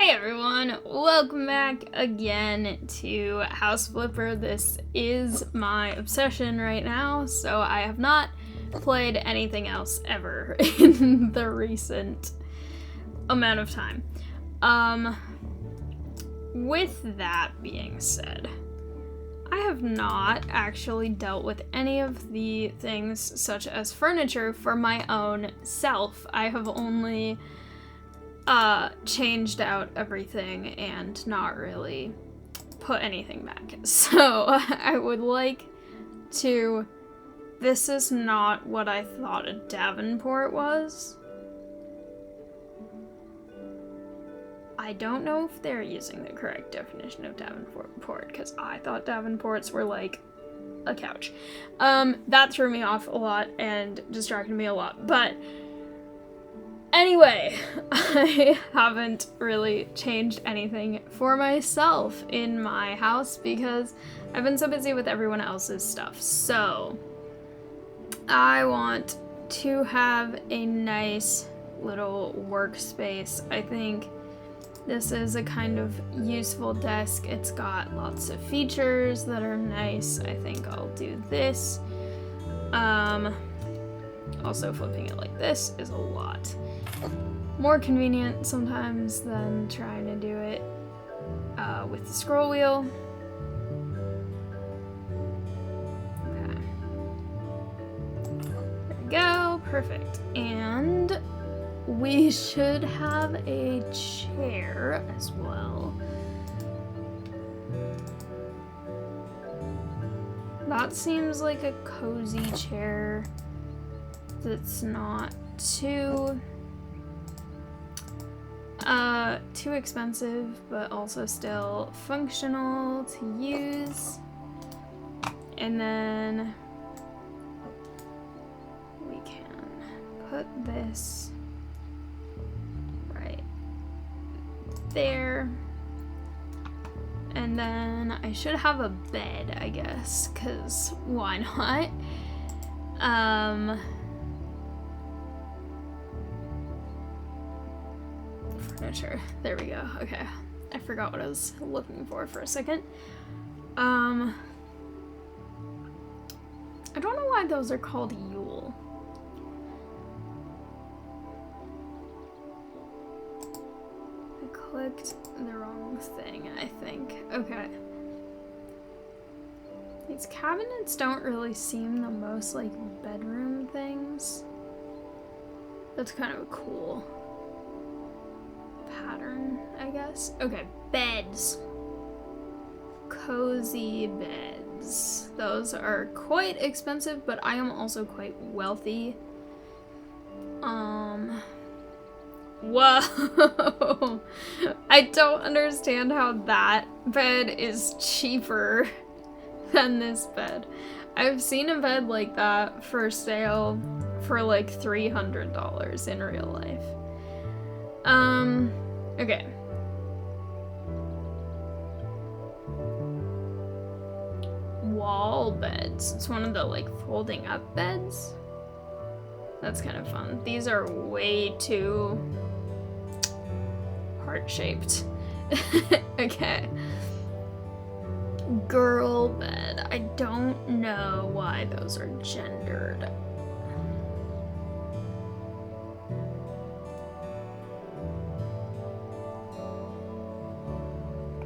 Hey everyone, welcome back again to House Flipper. This is my obsession right now, so I have not played anything else ever in the recent amount of time. With that being said, I have not actually dealt with any of the things such as furniture for my own self. I have only changed out everything and not really put anything back. So I would like to. This is not what I thought a Davenport was. I don't know if they're using the correct definition of Davenport because I thought Davenports were like a couch. That threw me off a lot and distracted me a lot, but anyway, I haven't really changed anything for myself in my house because I've been so busy with everyone else's stuff. So I want to have a nice little workspace. I think this is a kind of useful desk. It's got lots of features that are nice. I think I'll do this. Also flipping it like this is a lot more convenient sometimes than trying to do it with the scroll wheel. Okay. There we go, perfect. And we should have a chair as well. That seems like a cozy chair that's not too expensive, but also still functional to use. And then we can put this right there. And then I should have a bed, I guess, because why not? Furniture. There we go. Okay. I forgot what I was looking for a second. I don't know why those are called Yule. I clicked the wrong thing, I think. Okay. These cabinets don't really seem the most like bedroom things. That's kind of a cool pattern, I guess. Okay, beds. Cozy beds. Those are quite expensive, but I am also quite wealthy. Whoa! I don't understand how that bed is cheaper than this bed. I've seen a bed like that for sale for like $300 in real life. Okay. Wall beds. It's one of the like folding up beds. That's kind of fun. These are way too heart-shaped. Okay. Girl bed. I don't know why those are gendered.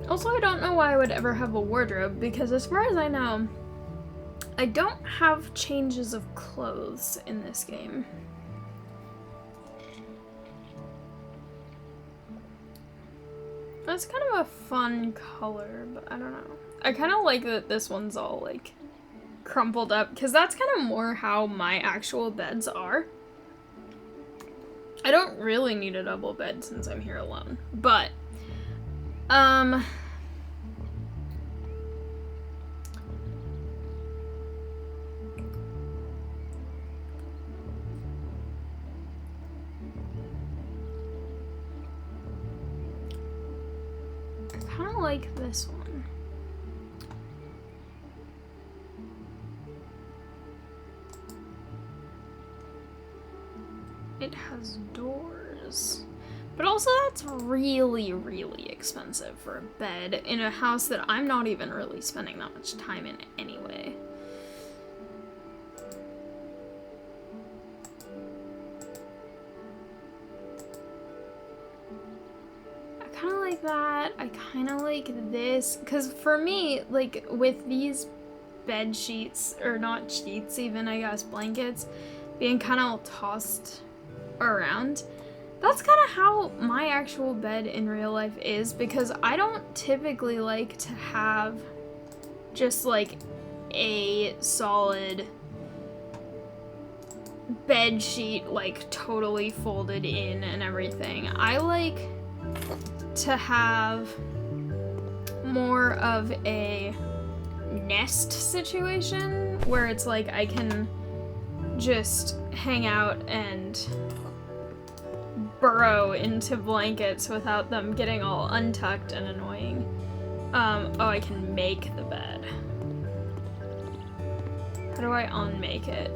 Also, I don't know why I would ever have a wardrobe, because as far as I know, I don't have changes of clothes in this game. That's kind of a fun color, but I don't know. I kind of like that this one's all, like, crumpled up, because that's kind of more how my actual beds are. I don't really need a double bed since I'm here alone, but I kind of like this one. It has doors. But also that's really, really expensive for a bed in a house that I'm not even really spending that much time in anyway. I kind of like that. I kind of like this. Because for me, like, with these bed sheets, or not sheets even, I guess, blankets, being kind of tossed around, that's kind of how my actual bed in real life is, because I don't typically like to have just like a solid bed sheet like totally folded in and everything. I like to have more of a nest situation where it's like I can just hang out and burrow into blankets without them getting all untucked and annoying. Oh, I can make the bed. How do I unmake it?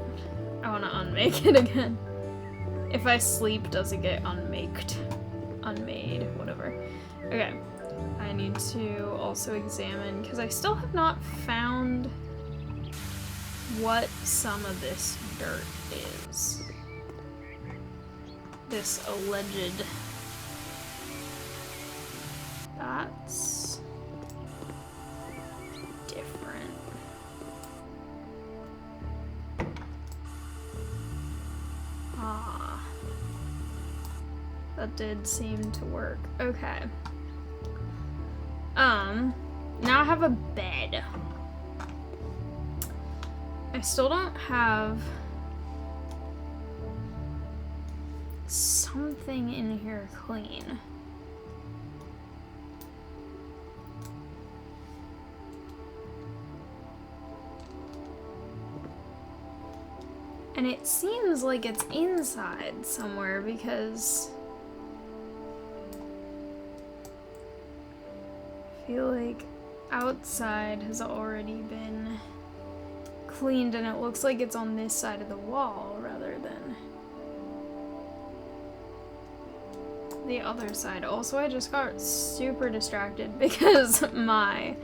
I want to unmake it again. If I sleep, does it get unmaked? Unmade, whatever. Okay. I need to also examine, because I still have not found what some of this dirt is. This alleged... That's... different. Ah. That did seem to work. Okay. Now I have a bed. I still don't have something in here clean. And it seems like it's inside somewhere because I feel like outside has already been cleaned and it looks like it's on this side of the wall rather than the other side. Also, I just got super distracted because my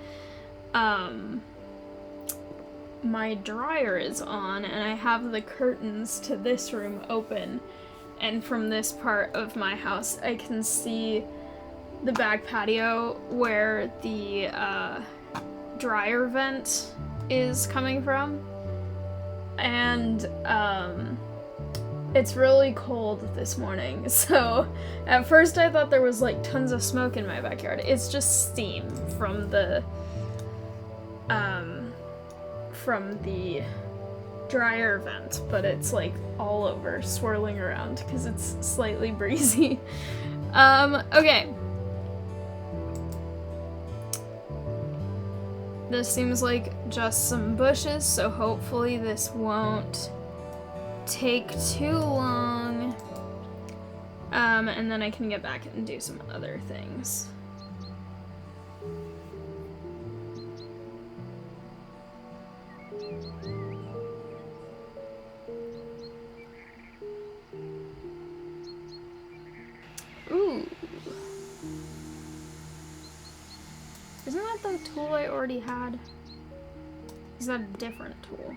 dryer is on and I have the curtains to this room open, and from this part of my house I can see the back patio where the dryer vent is coming from, and it's really cold this morning, so at first I thought there was like tons of smoke in my backyard. It's just steam from the dryer vent, but it's like all over, swirling around because it's slightly breezy. Okay. This seems like just some bushes, so hopefully this won't take too long. And then I can get back and do some other things. Ooh. Isn't that the tool I already had? Is that a different tool?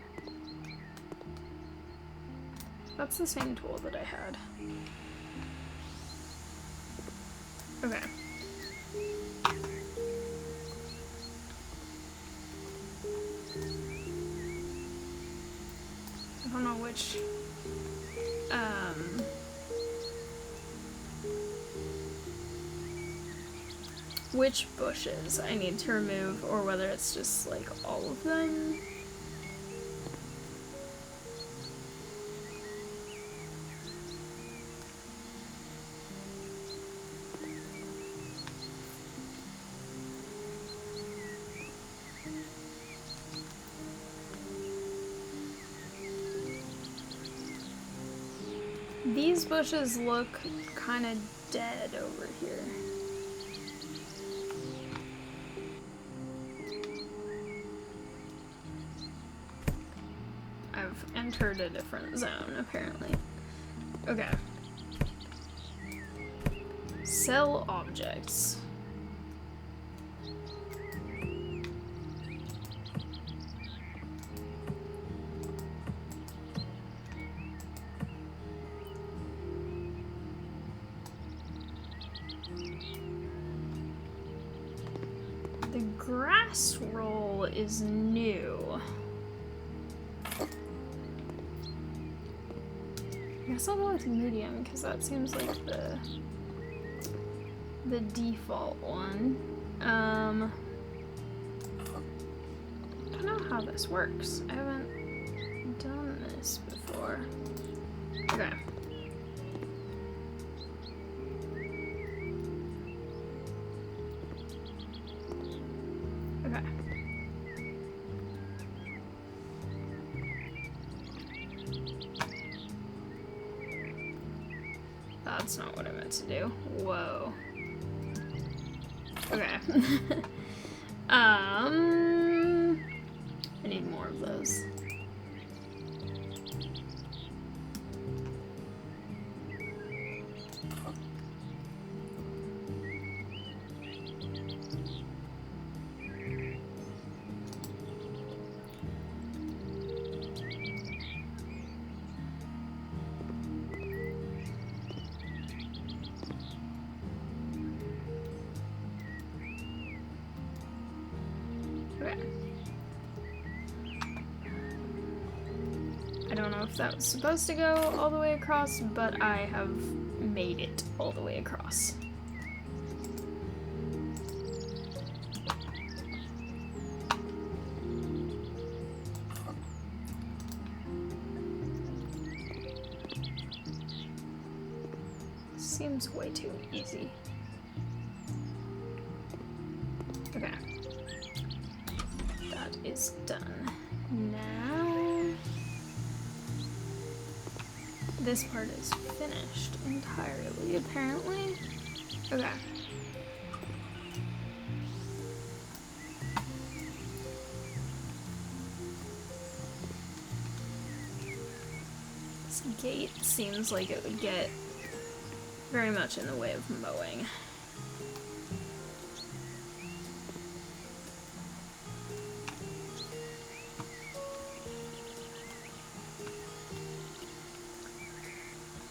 That's the same tool that I had. Okay. I don't know which bushes I need to remove, or whether it's just like all of them. These bushes look kind of dead over here. I've entered a different zone, apparently. Okay. Sell objects. The grass roll is new. I guess I'll go with medium because that seems like the default one. I don't know how this works. I haven't done this before. Okay. Okay. That's not what I meant to do. Whoa. Okay. I need more of those. I don't know if that was supposed to go all the way across, but I have made it all the way across. Seems way too easy. Okay. That is done. Now, this part is finished entirely, apparently. Okay. This gate seems like it would get very much in the way of mowing.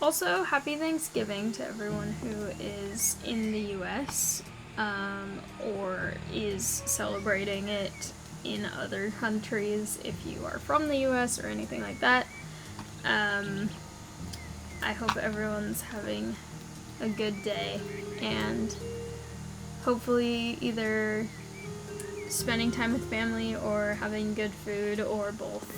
Also, happy Thanksgiving to everyone who is in the US, or is celebrating it in other countries if you are from the US or anything like that. I hope everyone's having a good day and hopefully either spending time with family or having good food or both.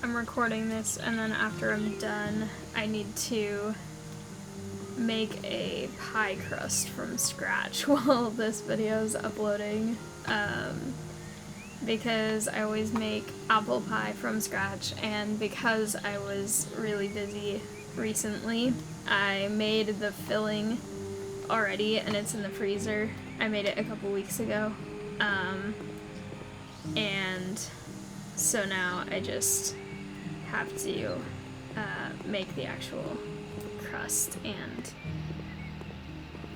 I'm recording this, and then after I'm done, I need to make a pie crust from scratch while this video is uploading, because I always make apple pie from scratch, and because I was really busy recently, I made the filling already, and it's in the freezer. I made it a couple weeks ago, and so now I just have to make the actual crust and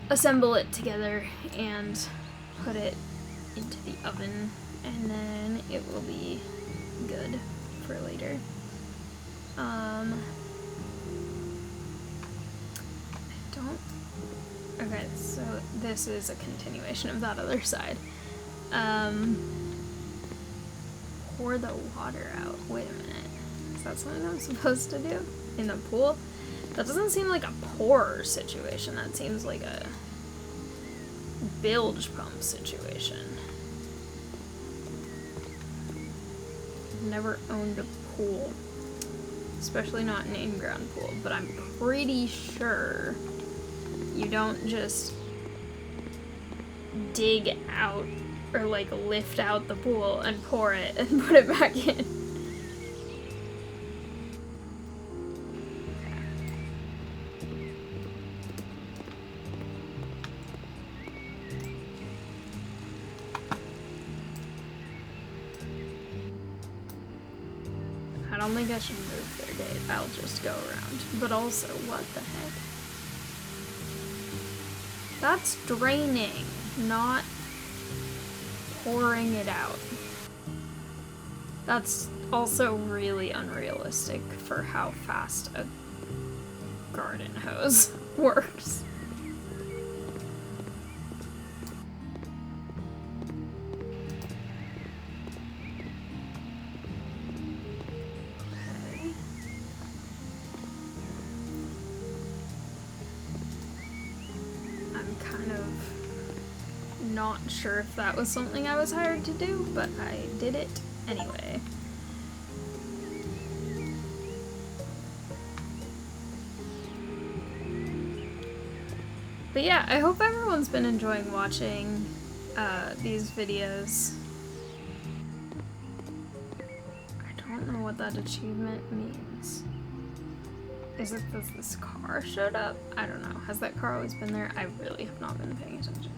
assemble it together and put it into the oven, and then it will be good for later. Okay, so this is a continuation of that other side. Pour the water out. Wait a minute. Is that something I'm supposed to do? In the pool? That doesn't seem like a pour situation. That seems like a bilge pump situation. I've never owned a pool. Especially not an in-ground pool. But I'm pretty sure you don't just dig out or like lift out the pool and pour it and put it back in. I don't think I should move wait, I'll just go around. But also, what the heck? That's draining, not pouring it out. That's also really unrealistic for how fast a garden hose works. Not sure if that was something I was hired to do, but I did it anyway. But yeah, I hope everyone's been enjoying watching these videos. I don't know what that achievement means. Is it that this car showed up? I don't know. Has that car always been there? I really have not been paying attention.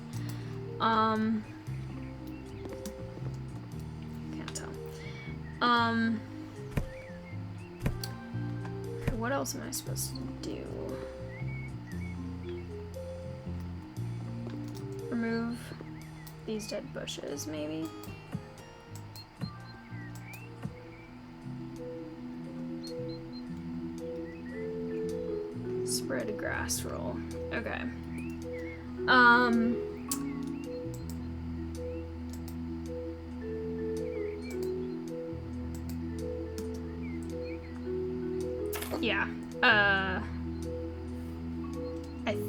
Can't tell. Okay, what else am I supposed to do? Remove these dead bushes, maybe? Spread a grass roll. Okay. Yeah, I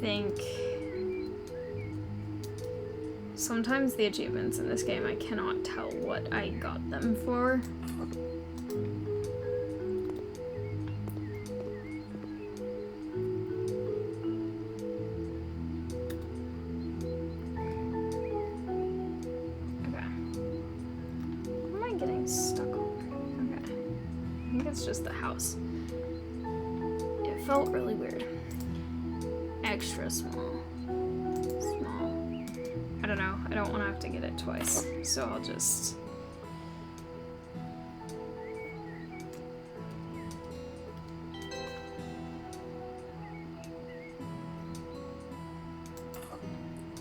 think sometimes the achievements in this game, I cannot tell what I got them for. Okay. What am I getting stuck on? Okay. I think it's just the house. Felt really weird. Extra small. Small. I don't know. I don't want to have to get it twice. So I'll just...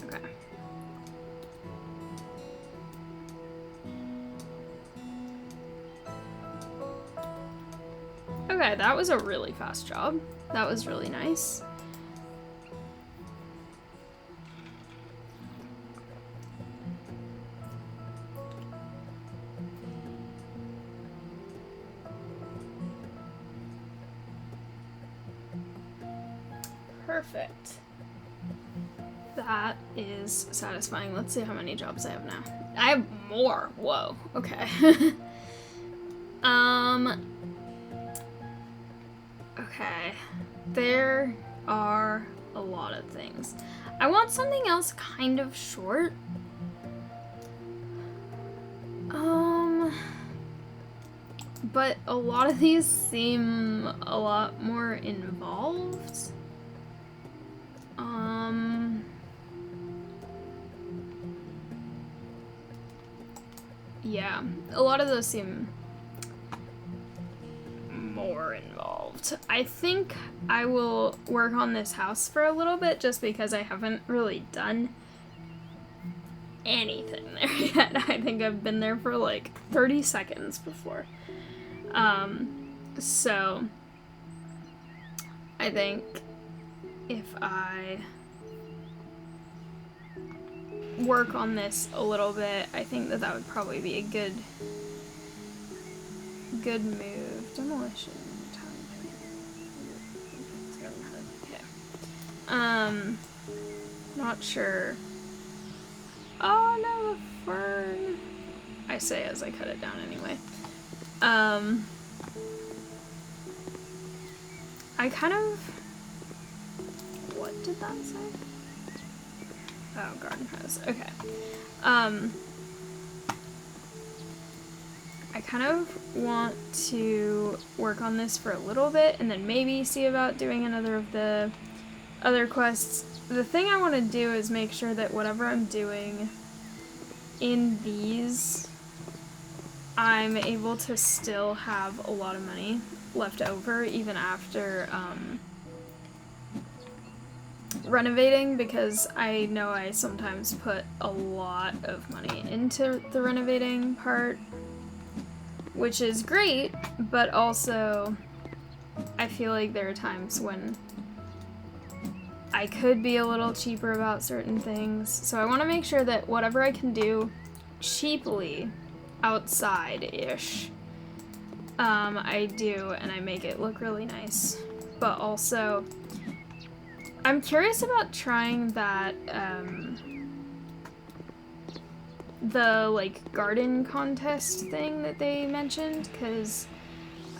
Okay. Okay, that was a really fast job. That was really nice. Perfect. That is satisfying. Let's see how many jobs I have now. I have more. Whoa. Okay. Okay. There are a lot of things. I want something else kind of short. But a lot of these seem a lot more involved. Yeah, a lot of those seem more involved. I think I will work on this house for a little bit just because I haven't really done anything there yet. I think I've been there for like 30 seconds before. So I think if I work on this a little bit, I think that that would probably be a good move. Demolition. Okay. Not sure. Oh no, the fern. I say as I cut it down anyway. I kind of... What did that say? Oh, garden hose. Okay. I kind of want to work on this for a little bit and then maybe see about doing another of the other quests. The thing I want to do is make sure that whatever I'm doing in these, I'm able to still have a lot of money. left over even after renovating, because I know I sometimes put a lot of money into the renovating part, which is great, but also I feel like there are times when I could be a little cheaper about certain things. So I want to make sure that whatever I can do cheaply outside-ish, I do, and I make it look really nice. But also, I'm curious about trying that, the, like, garden contest thing that they mentioned, because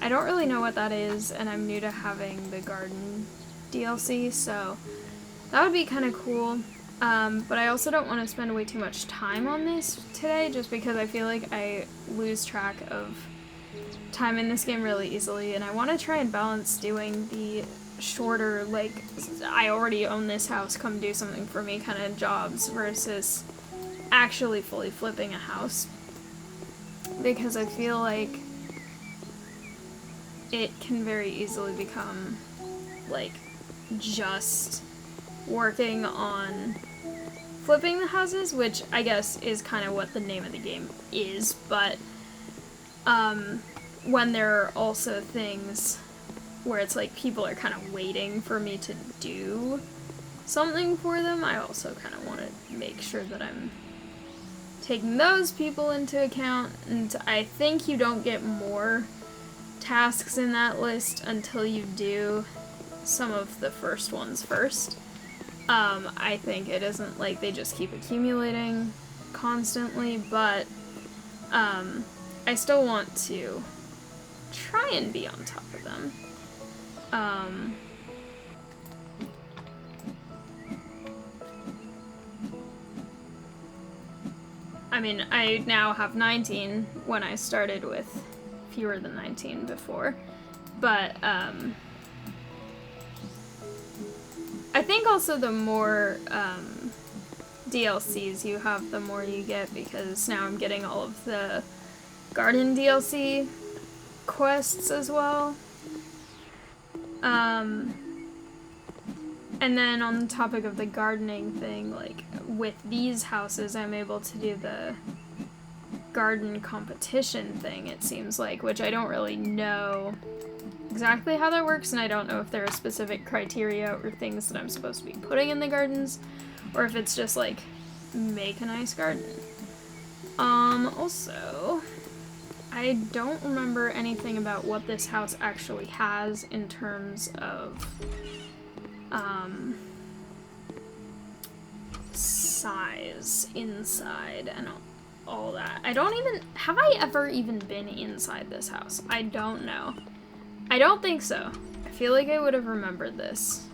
I don't really know what that is, and I'm new to having the garden DLC, so that would be kind of cool. But I also don't want to spend way too much time on this today, just because I feel like I lose track of time in this game really easily, and I want to try and balance doing the shorter, like, I already own this house, come do something for me kind of jobs, versus actually fully flipping a house. Because I feel like it can very easily become, like, just working on flipping the houses, which I guess is kind of what the name of the game is, but when there are also things where it's like people are kind of waiting for me to do something for them, I also kind of want to make sure that I'm taking those people into account, and I think you don't get more tasks in that list until you do some of the first ones first. I think it isn't like they just keep accumulating constantly, but I still want to try and be on top of them. I mean, I now have 19 when I started with fewer than 19 before, but I think also the more DLCs you have, the more you get, because now I'm getting all of the garden DLC quests as well. And then on the topic of the gardening thing, like, with these houses, I'm able to do the garden competition thing, it seems like, which I don't really know exactly how that works, and I don't know if there are specific criteria or things that I'm supposed to be putting in the gardens, or if it's just like, make a nice garden. Also, I don't remember anything about what this house actually has in terms of size inside and all that. Have I ever even been inside this house? I don't know. I don't think so. I feel like I would have remembered this.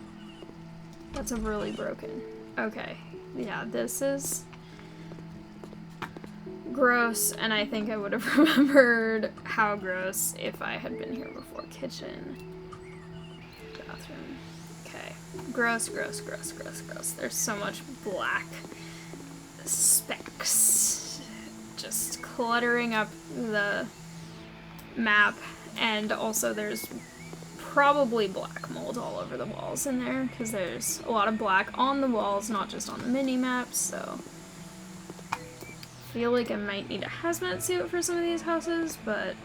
That's a really broken. Okay. Yeah, this is gross, and I think I would have remembered how gross if I had been here before. Kitchen. Bathroom. Okay. Gross, gross, gross, gross, gross. There's so much black specks just cluttering up the map. And also there's probably black mold all over the walls in there, because there's a lot of black on the walls, not just on the mini-maps, so I feel like I might need a hazmat suit for some of these houses, but,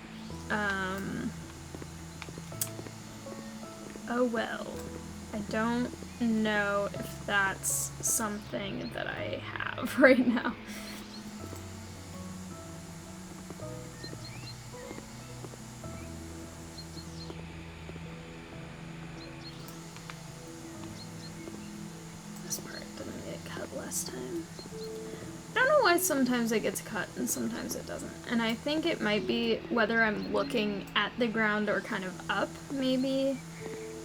oh well. I don't know if that's something that I have right now. Last time. I don't know why sometimes it gets cut and sometimes it doesn't. And I think it might be whether I'm looking at the ground or kind of up, maybe.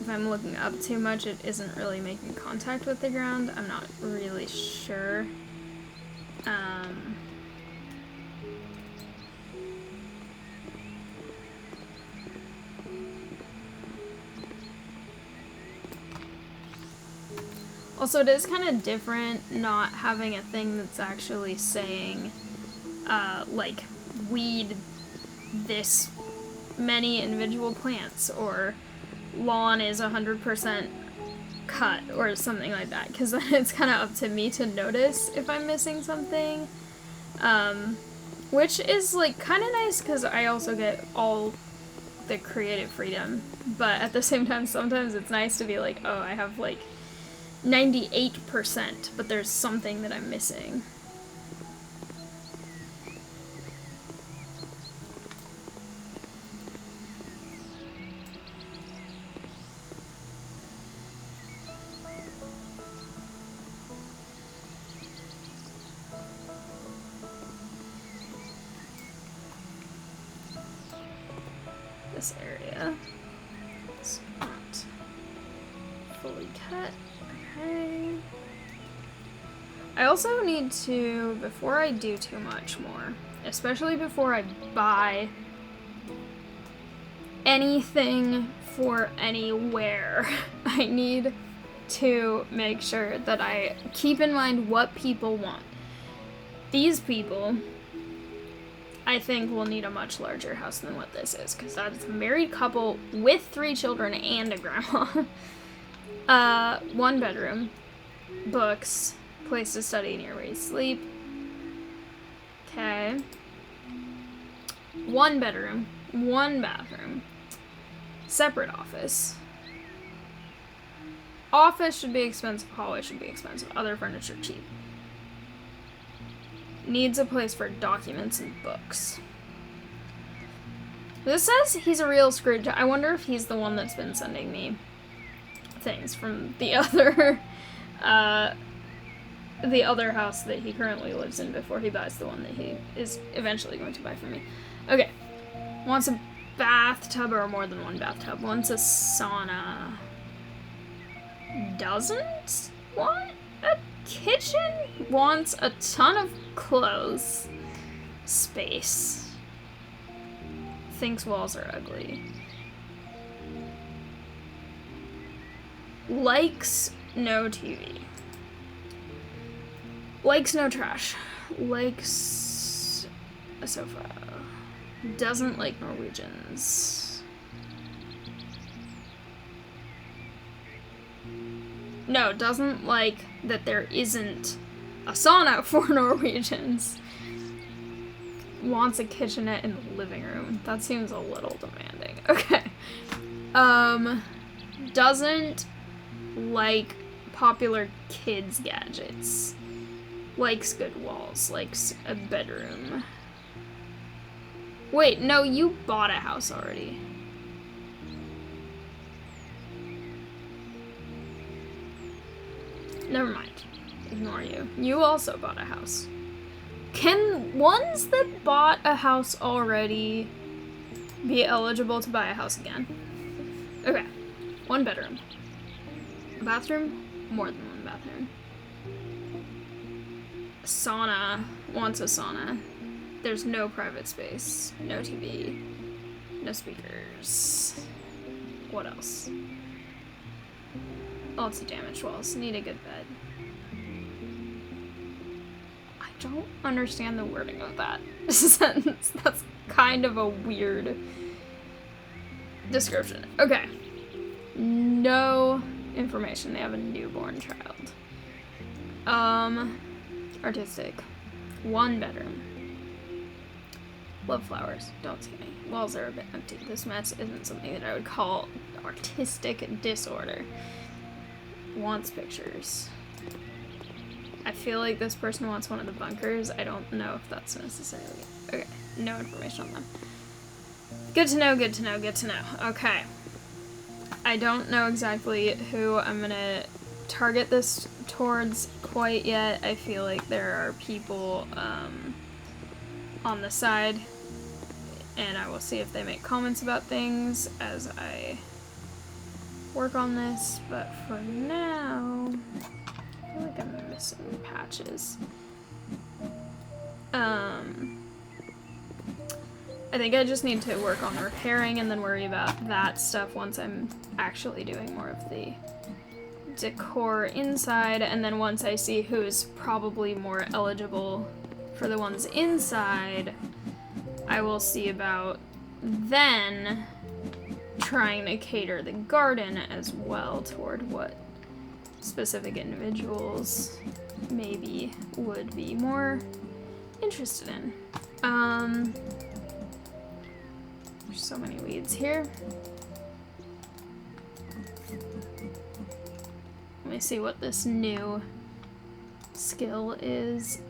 If I'm looking up too much, it isn't really making contact with the ground. I'm not really sure. Also, it is kind of different not having a thing that's actually saying, like, weed this many individual plants, or lawn is 100% cut, or something like that, because then it's kind of up to me to notice if I'm missing something, which is, like, kind of nice, because I also get all the creative freedom, but at the same time, sometimes it's nice to be like, oh, I have, like, 98%, but there's something that I'm missing. This area is not fully cut. Okay. I also need to, before I do too much more, especially before I buy anything for anywhere, I need to make sure that I keep in mind what people want. These people, I think, will need a much larger house than what this is, because that's a married couple with 3 children and a grandma. 1 bedroom, books, place to study near where you sleep. Okay. 1 bedroom, 1 bathroom, separate office. Office should be expensive, hallway should be expensive, other furniture cheap. Needs a place for documents and books. This says he's a real Scrooge. I wonder if he's the one that's been sending me things from the other house that he currently lives in before he buys the one that he is eventually going to buy for me. Okay. Wants a bathtub or more than 1 bathtub. Wants a sauna. Doesn't want a kitchen. Wants a ton of clothes. Space. Thinks walls are ugly. Likes no TV. Likes no trash. Likes a sofa. Doesn't like Norwegians. No, doesn't like that there isn't a sauna for Norwegians. Wants a kitchenette in the living room. That seems a little demanding. Okay. Doesn't like popular kids gadgets. Likes good walls. Likes a bedroom. Wait, no, you bought a house already. Never mind. Ignore you. You also bought a house. Can ones that bought a house already be eligible to buy a house again? Okay. 1 bedroom. A bathroom? More than 1 bathroom. Sauna. Wants a sauna. There's no private space. No TV. No speakers. What else? Lots of damaged walls. Need a good bed. I don't understand the wording of that sentence. That's kind of a weird description. Okay. No information. They have a newborn child. Artistic. 1 bedroom. Love flowers. Don't see any. Walls are a bit empty. This mess isn't something that I would call artistic disorder. Wants pictures. I feel like this person wants one of the bunkers. I don't know if that's necessarily... Okay, no information on them. Good to know, good to know, good to know. Okay. I don't know exactly who I'm gonna target this towards quite yet. I feel like there are people on the side, and I will see if they make comments about things as I work on this, but for now, I feel like I'm missing patches. I think I just need to work on repairing and then worry about that stuff once I'm actually doing more of the decor inside, and then once I see who's probably more eligible for the ones inside, I will see about then trying to cater the garden as well toward what specific individuals maybe would be more interested in. There's so many weeds here. Let me see what this new skill is.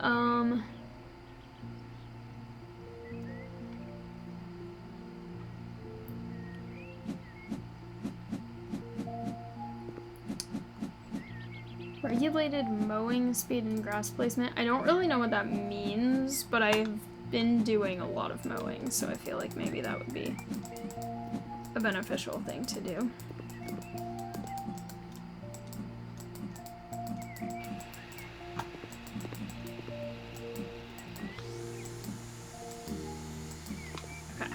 Regulated mowing speed and grass placement. I don't really know what that means, but I've been doing a lot of mowing, so I feel like maybe that would be a beneficial thing to do. Okay.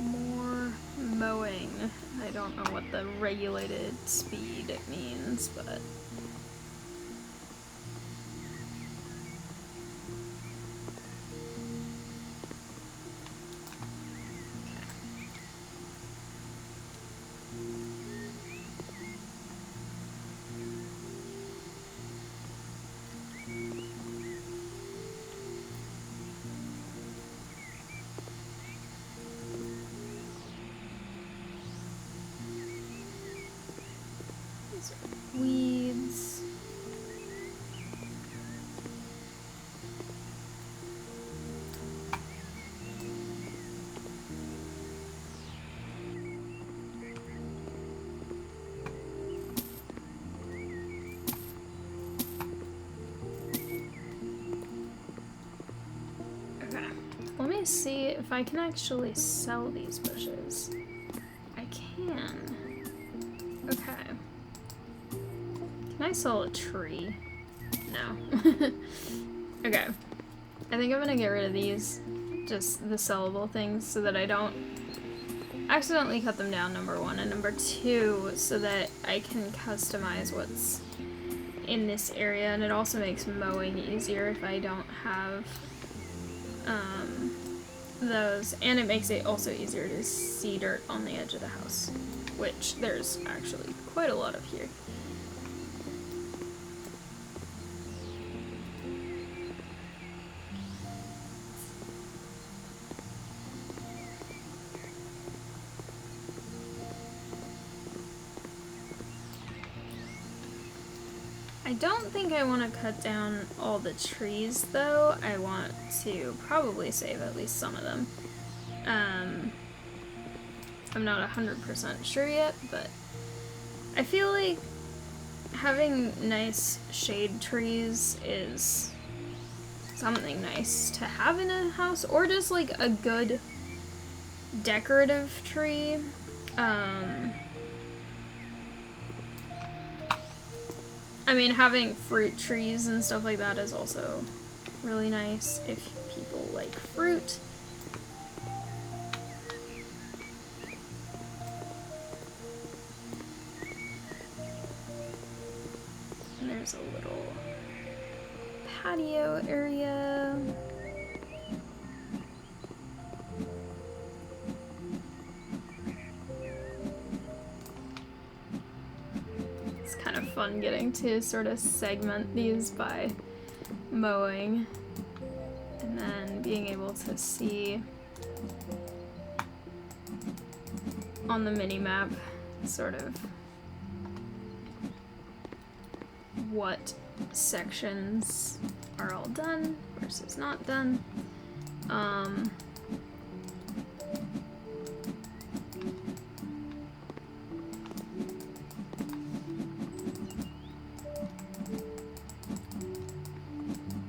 More mowing. I don't know what the regulated speed means, but... weeds. Okay, let me see if I can actually sell these bushes. I can. Okay. Can I sell a tree? No. Okay. I think I'm gonna get rid of these, just the sellable things, so that I don't accidentally cut them down, number one, and number two, so that I can customize what's in this area, and it also makes mowing easier if I don't have those, and it makes it also easier to see dirt on the edge of the house, which there's actually quite a lot of here. I don't think I want to cut down all the trees, though. I want to probably save at least some of them. I'm not 100% sure yet, but I feel like having nice shade trees is something nice to have in a house, or just like a good decorative tree. I mean, having fruit trees and stuff like that is also really nice if people like fruit. And there's a little patio area. Fun getting to sort of segment these by mowing and then being able to see on the mini-map sort of what sections are all done versus not done.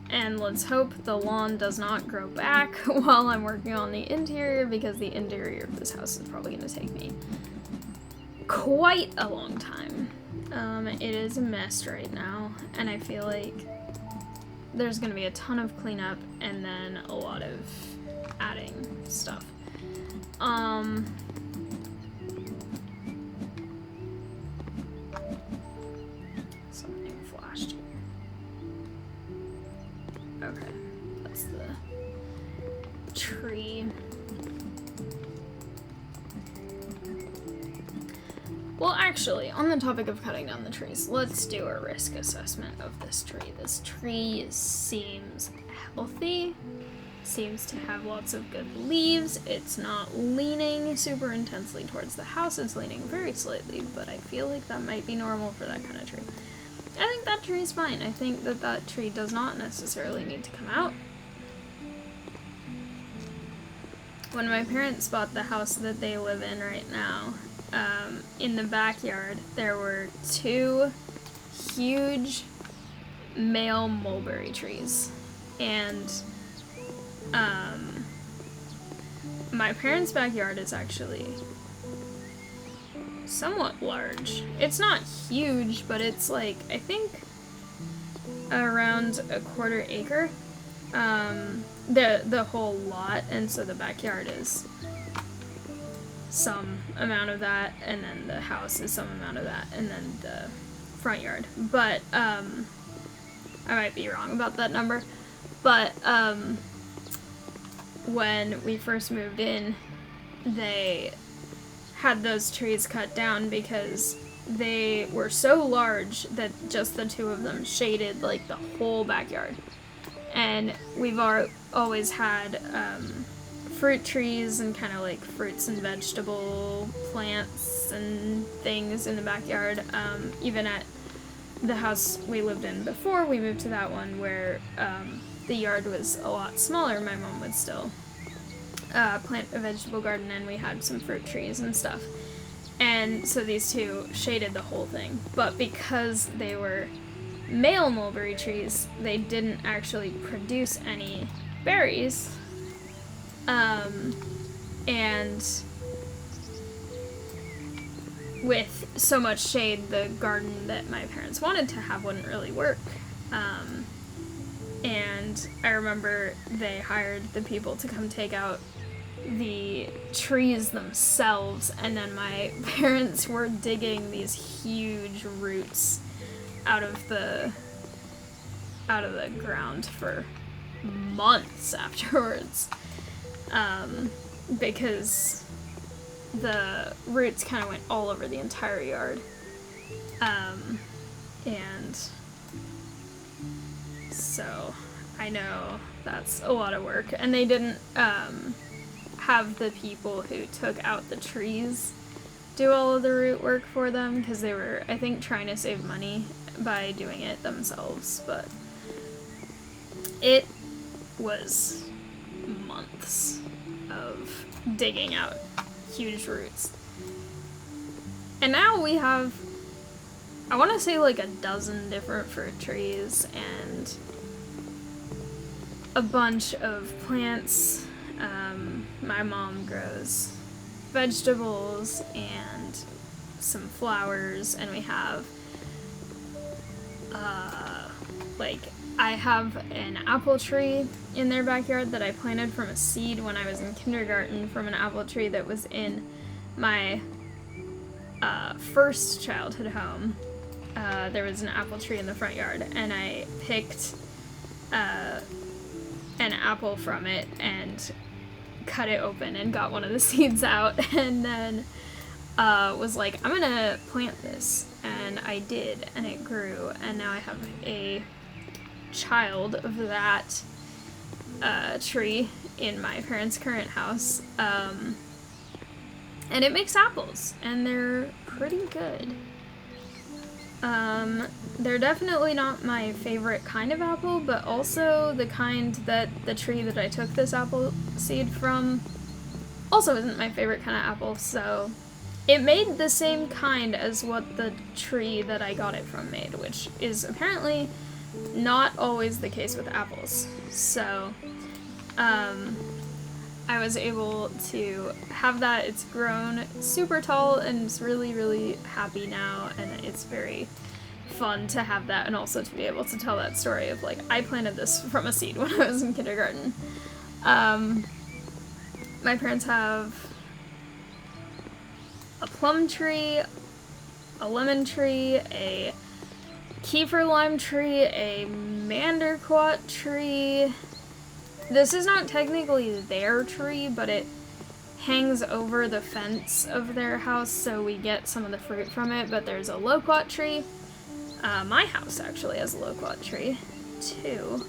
And let's hope the lawn does not grow back while I'm working on the interior, because the interior of this house is probably going to take me quite a long time. It is a mess right now, and I feel like there's going to be a ton of cleanup and then a lot of adding stuff. Something flashed here. Okay, that's the Well, actually, on the topic of cutting down the trees, let's do a risk assessment of this tree. This tree seems healthy, seems to have lots of good leaves. It's not leaning super intensely towards the house. It's leaning very slightly, but I feel like that might be normal for that kind of tree. I think that tree's fine. I think that that tree does not necessarily need to come out. When my parents bought the house that they live in right now, in the backyard, there were 2 huge male mulberry trees. And my parents' backyard is actually somewhat large. It's not huge, but it's like, I think, around a 1/4 acre. The whole lot, and so the backyard is some amount of that, and then the house is some amount of that, and then the front yard. But I might be wrong about that number. But when we first moved in, they had those trees cut down because they were so large that just the 2 of them shaded like the whole backyard. And we've always had fruit trees and kind of like fruits and vegetable plants and things in the backyard. Even at the house we lived in before we moved to that one, where the yard was a lot smaller, my mom would still plant a vegetable garden, and we had some fruit trees and stuff. And so these 2 shaded the whole thing. But because they were male mulberry trees, they didn't actually produce any berries. And with so much shade, the garden that my parents wanted to have wouldn't really work. And I remember they hired the people to come take out the trees themselves, and then my parents were digging these huge roots out of the ground for months afterwards, because the roots kind of went all over the entire yard, and so I know that's a lot of work. And they didn't have the people who took out the trees do all of the root work for them, because they were, I think, trying to save money by doing it themselves. But it was months of digging out huge roots. And now we have, I want to say, like a dozen different fruit trees and a bunch of plants. My mom grows vegetables and some flowers, and we have I have an apple tree in their backyard that I planted from a seed when I was in kindergarten, from an apple tree that was in my first childhood home. There was an apple tree in the front yard, and I picked an apple from it and cut it open and got one of the seeds out, and then was like, I'm gonna plant this, and I did, and it grew, and now I have a child of that tree in my parents' current house, and it makes apples, and they're pretty good. They're definitely not my favorite kind of apple, but also the kind that the tree that I took this apple seed from also isn't my favorite kind of apple, so it made the same kind as what the tree that I got it from made, which is apparently not always the case with apples. So, I was able to have that. It's grown super tall and it's really, really happy now, and it's very fun to have that, and also to be able to tell that story of, like, I planted this from a seed when I was in kindergarten. My parents have a plum tree, a lemon tree, a Kiefer lime tree, a Manderquat tree. This is not technically their tree, but it hangs over the fence of their house, so we get some of the fruit from it, but there's a loquat tree. My house actually has a loquat tree, too.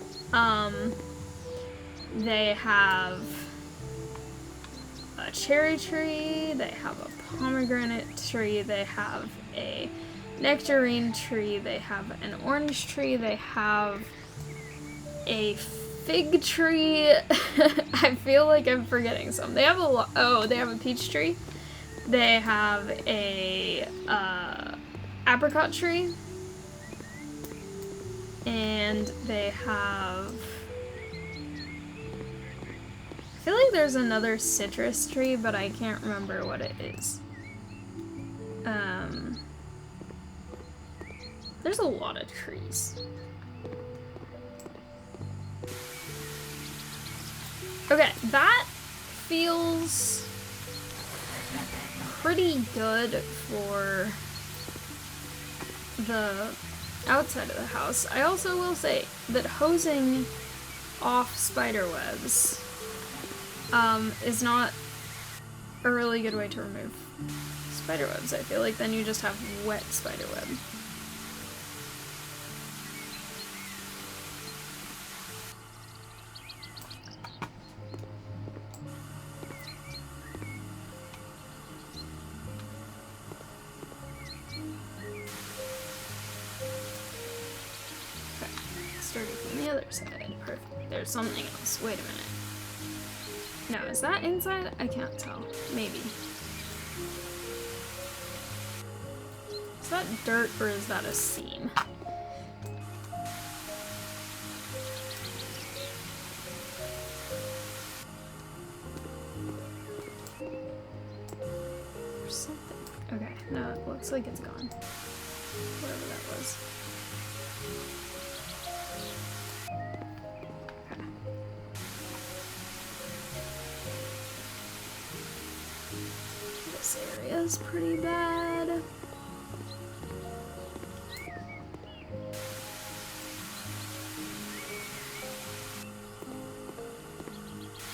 They have a cherry tree, they have a pomegranate tree, they have a nectarine tree, they have an orange tree, they have a fig tree. I feel like I'm forgetting some. They have they have a peach tree. They have a apricot tree. And they have... I feel like there's another citrus tree, but I can't remember what it is. There's a lot of trees. Okay, that feels pretty good for the outside of the house. I also will say that hosing off spider webs is not a really good way to remove spider webs. I feel like then you just have wet spider web. Side. Perfect. There's something else. Wait a minute. No, is that inside? I can't tell. Maybe. Is that dirt or is that a seam? Or something. Okay, no, it looks like it's gone. Whatever that was. Is pretty bad.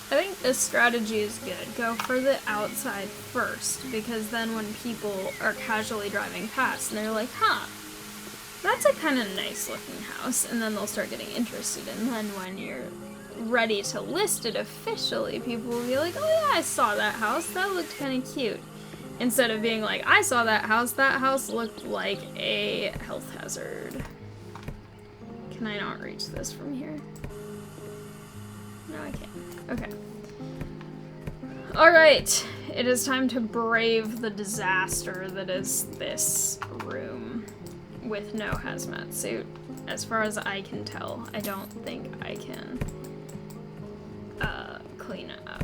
I think this strategy is good. Go for the outside first, because then when people are casually driving past and they're like, huh, that's a kind of nice looking house, and then they'll start getting interested, and then when you're ready to list it officially, people will be like, oh yeah, I saw that house, that looked kind of cute. Instead of being like, I saw that house looked like a health hazard. Can I not reach this from here? No, I can't. Okay. Alright, it is time to brave the disaster that is this room with no hazmat suit. As far as I can tell, I don't think I can clean up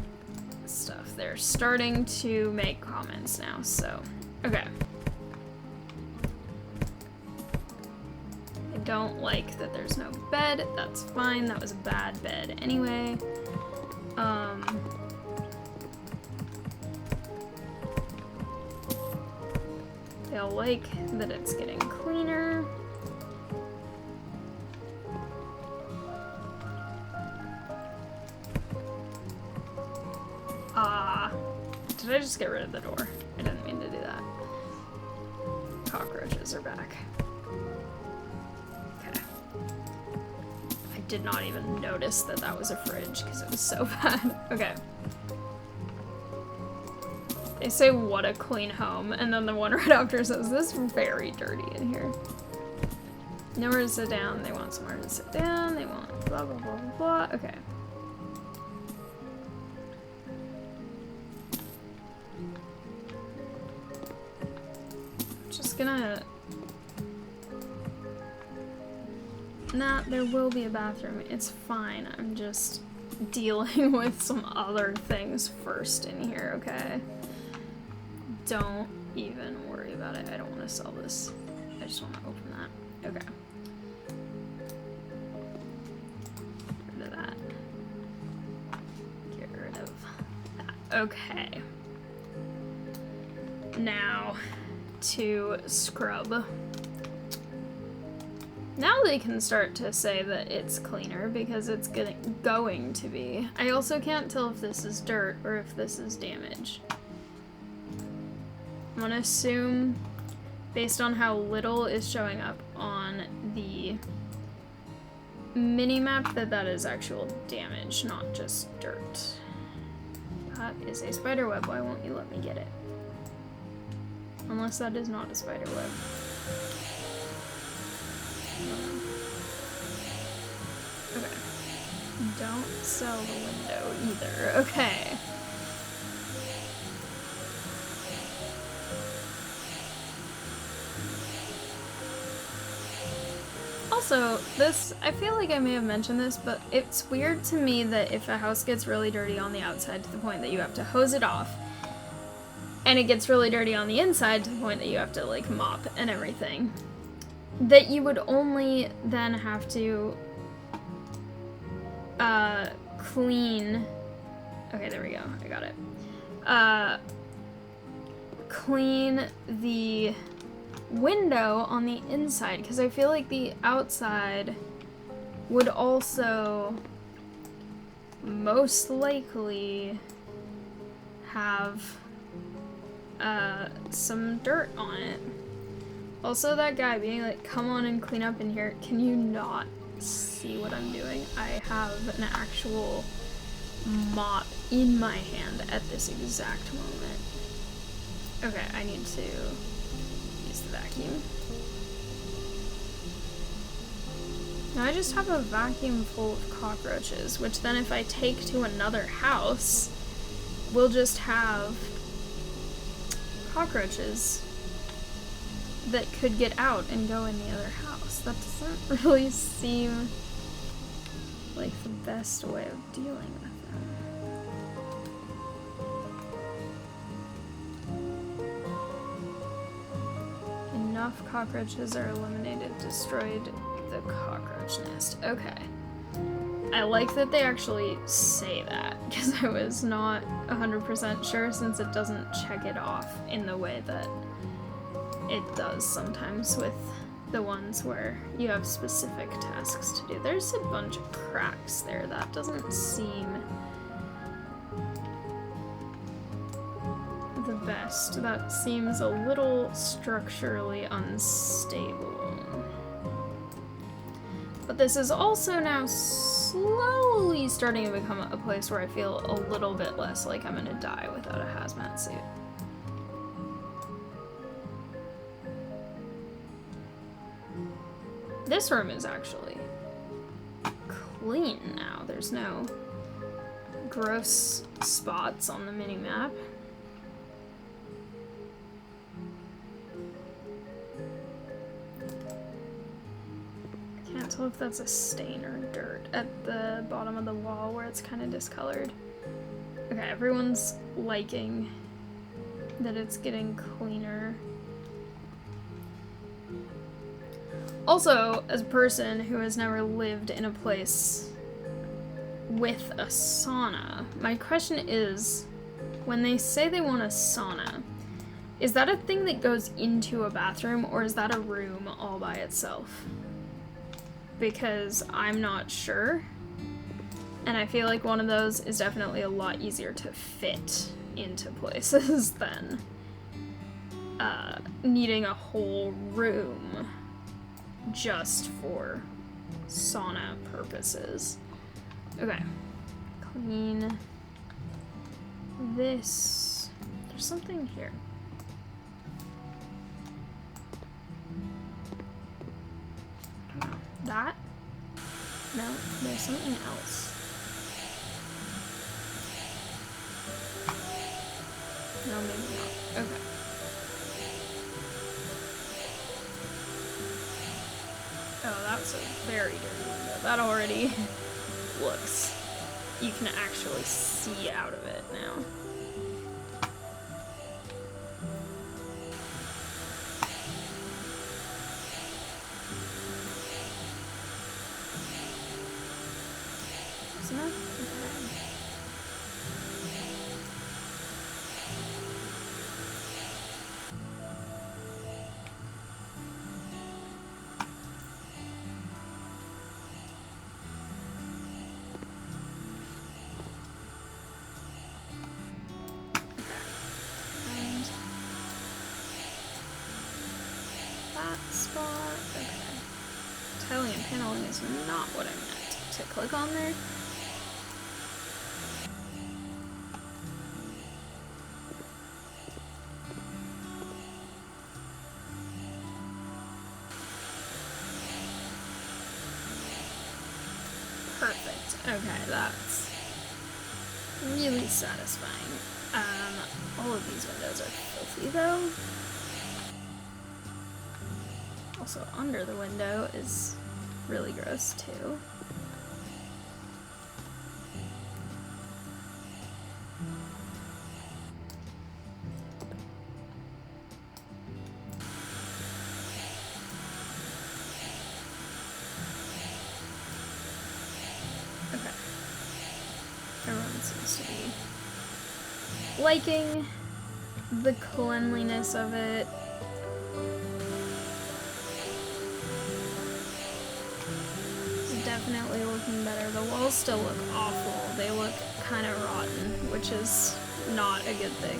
stuff. They're starting to make comments now, so okay. I don't like that there's no bed. That's fine. That was a bad bed anyway. They'll like that it's getting cleaner. Did I just get rid of the door? I didn't mean to do that. Cockroaches are back. Okay. I did not even notice that that was a fridge because it was so bad. Okay. They say, what a clean home, and then the one right after says, this is very dirty in here. Nowhere to sit down. They want somewhere to sit down. They want blah, blah, blah, blah, blah. Okay. Gonna... Nah, there will be a bathroom. It's fine. I'm just dealing with some other things first in here, okay? Don't even worry about it. I don't want to sell this. I just want to open that. Okay. Get rid of that. Get rid of that. Okay. Now... to scrub Now they can start to say that it's cleaner because it's going to be. I also can't tell if this is dirt or if this is damage. I'm gonna assume, based on how little is showing up on the mini-map, that that is actual damage, not just dirt. That is a spider web. Why won't you let me get it? Unless that is not a spider web. Okay. Don't sell the window either. Okay. Also, this, I feel like I may have mentioned this, but it's weird to me that if a house gets really dirty on the outside to the point that you have to hose it off, and it gets really dirty on the inside to the point that you have to, like, mop and everything, that you would only then have to clean. Okay, there we go. I got it. Clean the window on the inside, because I feel like the outside would also most likely have some dirt on it. Also, that guy being like, come on and clean up in here. Can you not see what I'm doing? I have an actual mop in my hand at this exact moment. Okay, I need to use the vacuum. Now I just have a vacuum full of cockroaches, which then if I take to another house, we'll just have cockroaches that could get out and go in the other house. That doesn't really seem like the best way of dealing with them. Enough cockroaches are eliminated, destroyed the cockroach nest. Okay. I like that they actually say that, because I was not 100% sure, since it doesn't check it off in the way that it does sometimes with the ones where you have specific tasks to do. There's a bunch of cracks there. That doesn't seem the best. That seems a little structurally unstable. But this is also now slowly starting to become a place where I feel a little bit less like I'm gonna die without a hazmat suit. This room is actually clean now. There's no gross spots on the mini-map. Can't tell if that's a stain or dirt at the bottom of the wall where it's kind of discolored. Okay, everyone's liking that it's getting cleaner. Also, as a person who has never lived in a place with a sauna, my question is, when they say they want a sauna, is that a thing that goes into a bathroom, or is that a room all by itself? Because I'm not sure, and I feel like one of those is definitely a lot easier to fit into places than needing a whole room just for sauna purposes. Okay, clean this. There's something here. That? No, there's something else. No, maybe not. Okay. Oh, that's a very dirty window. That already looks... You can actually see out of it now. Isn't it? Okay. that spot. Okay. Tiling and paneling is not what I meant to click on there. Perfect. Okay, that's really satisfying. All of these windows are filthy though. Also, under the window is really gross too. Okay. Everyone seems to be liking the cleanliness of it. It's definitely looking better. The walls still look awful. They look kind of rotten, which is not a good thing.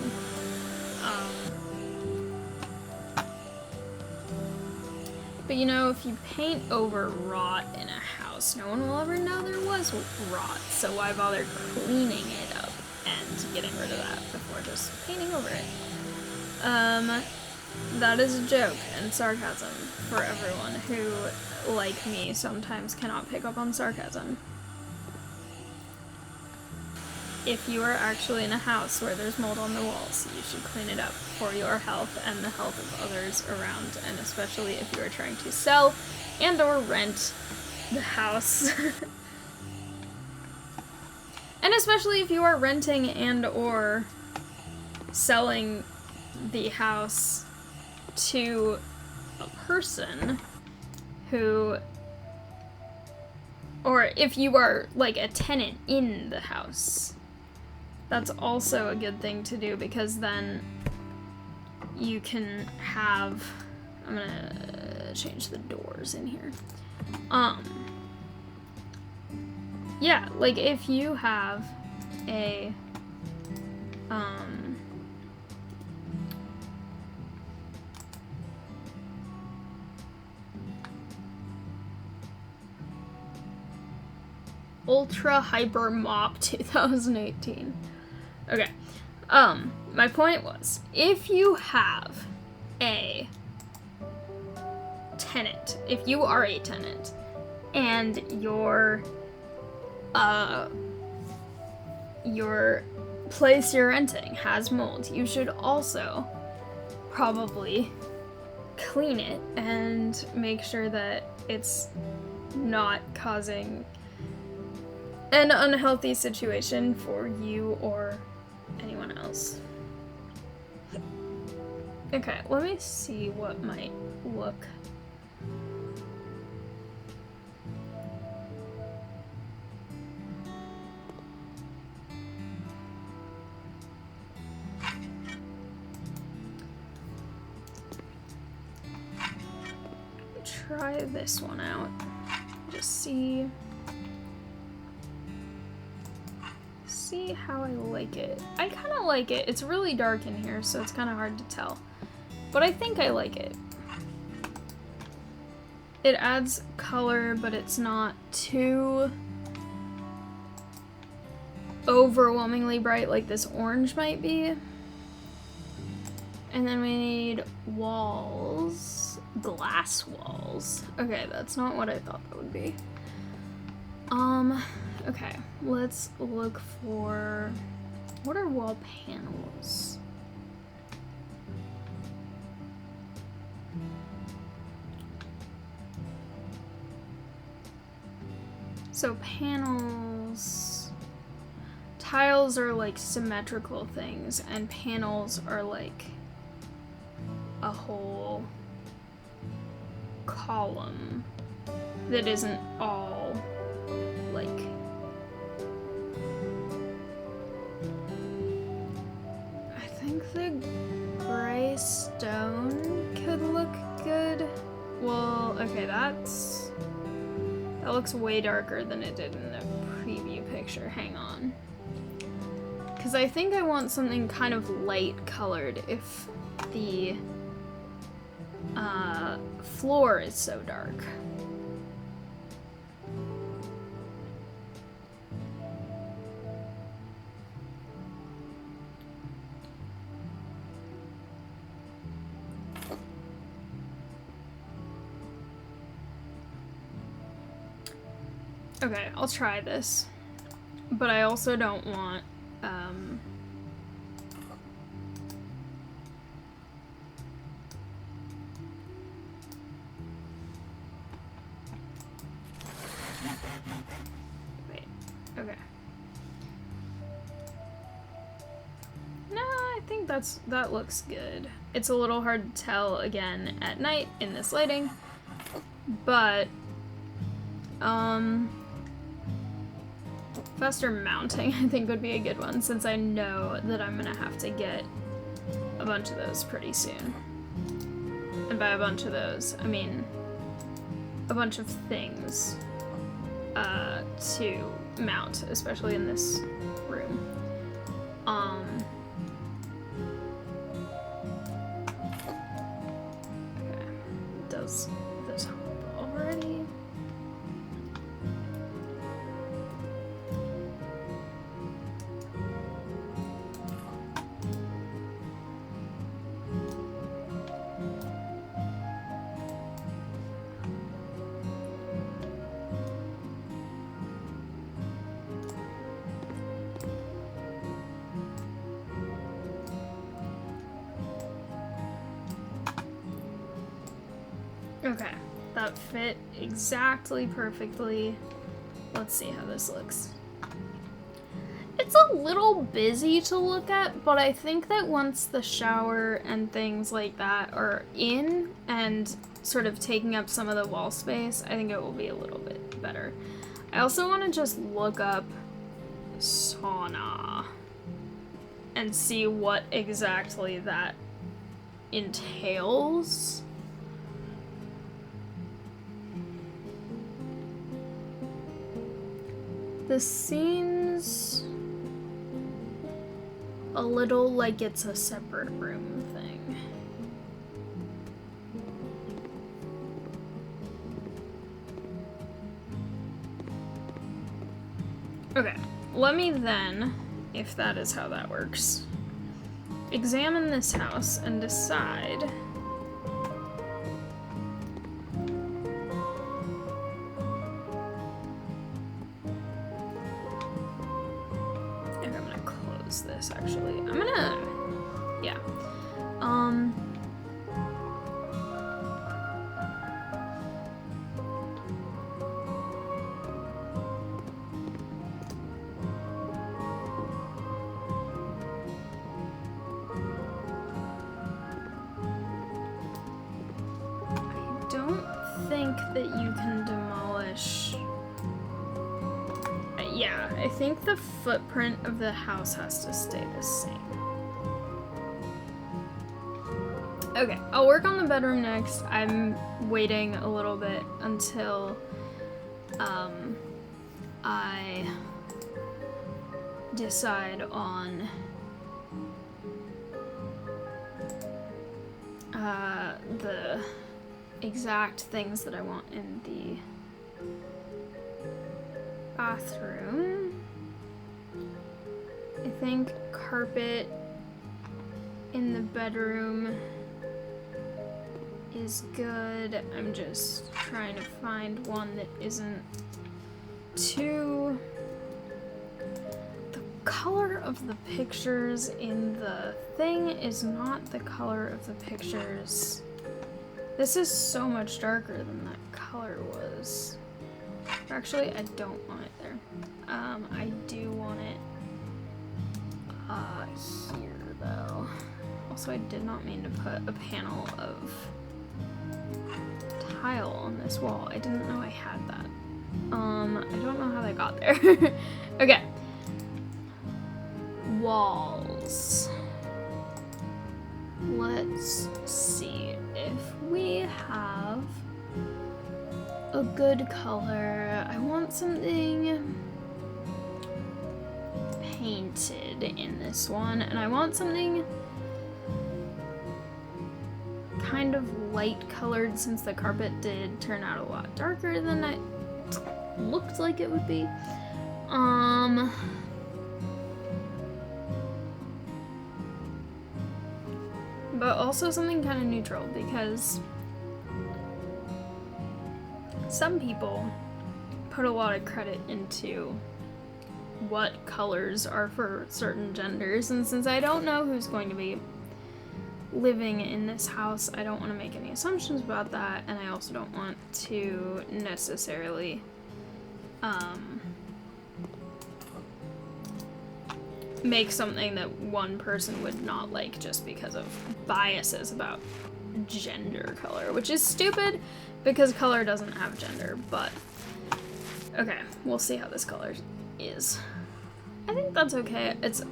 But you know, if you paint over rot in a house, no one will ever know there was rot, so why bother cleaning it up and getting rid of that before just painting over it? That is a joke and sarcasm for everyone who, like me, sometimes cannot pick up on sarcasm. If you are actually in a house where there's mold on the walls, you should clean it up for your health and the health of others around, and especially if you are trying to sell and or rent the house. And especially if you are renting and or selling the house to a person who, or if you are like a tenant in the house. That's also a good thing to do, because then you can have, I'm gonna change the doors in here. Yeah, like if you have a, Ultra Hyper Mop 2018. Okay. My point was, if you have a tenant, if you are a tenant, and your place you're renting has mold, you should also probably clean it and make sure that it's not causing an unhealthy situation for you or anyone else. Okay, let me see what might look. Try this one out. Just see how I like it. I kind of like it. It's really dark in here, so it's kind of hard to tell. But I think I like it. It adds color, but it's not too overwhelmingly bright like this orange might be. And then we need walls. Glass walls. Okay, that's not what I thought that would be. Okay, let's look for, what are wall panels? So panels, tiles are like symmetrical things, and panels are like a whole column that isn't all like, I think the gray stone could look good. Well, okay, that looks way darker than it did in the preview picture. Hang on. Because I think I want something kind of light colored if the floor is so dark. Okay, I'll try this. But I also don't want, wait, okay. No, I think that looks good. It's a little hard to tell again at night in this lighting, but, faster mounting, I think, would be a good one, since I know that I'm gonna have to get a bunch of those pretty soon. And by a bunch of those, I mean a bunch of things to mount, especially in this room. Okay, does the top already? Okay, that fit exactly perfectly. Let's see how this looks. It's a little busy to look at, but I think that once the shower and things like that are in and sort of taking up some of the wall space, I think it will be a little bit better. I also want to just look up sauna and see what exactly that entails. This seems a little like it's a separate room thing. Okay, let me then, if that is how that works, examine this house and decide this actually. I'm gonna, yeah. I don't think that you can demolish. Yeah, I think the footprint of the house has to stay the same. Okay, I'll work on the bedroom next. I'm waiting a little bit until I decide on the exact things that I want in the bathroom. I think carpet in the bedroom is good. I'm just trying to find one that isn't too... The color of the pictures in the thing is not the color of the pictures. This is so much darker than that color was. Actually, I don't want it there. I do want it here, though. Also, I did not mean to put a panel of tile on this wall. I didn't know I had that. I don't know how that got there. Okay. Walls. Let's see if we have a good color. I want something painted in this one, and I want something kind of light colored since the carpet did turn out a lot darker than it looked like it would be. But also something kind of neutral, because some people put a lot of credit into what colors are for certain genders, and since I don't know who's going to be living in this house, I don't want to make any assumptions about that, and I also don't want to necessarily make something that one person would not like just because of biases about gender color, which is stupid because color doesn't have gender, but okay, we'll see how this color is. I think that's okay. It's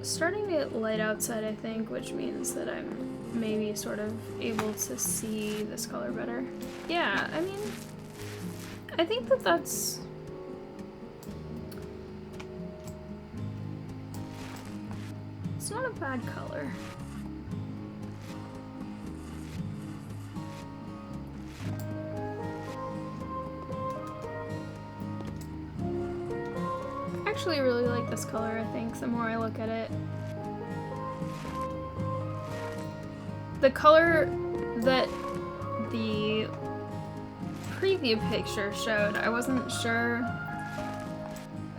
starting to get light outside, I think, which means that I'm maybe sort of able to see this color better. Yeah, I mean, I think that that's... It's not a bad color. I actually really like this color, I think, the more I look at it. The color that the preview picture showed, I wasn't sure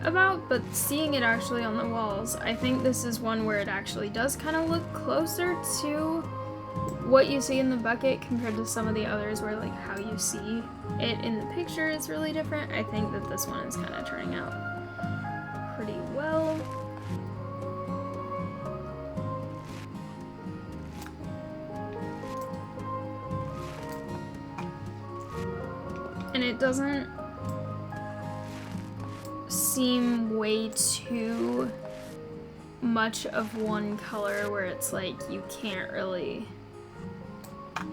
about, but seeing it actually on the walls, I think this is one where it actually does kind of look closer to what you see in the bucket compared to some of the others where like how you see it in the picture is really different. I think that this one is kind of turning out pretty well. And it doesn't seem way too much of one color where it's like you can't really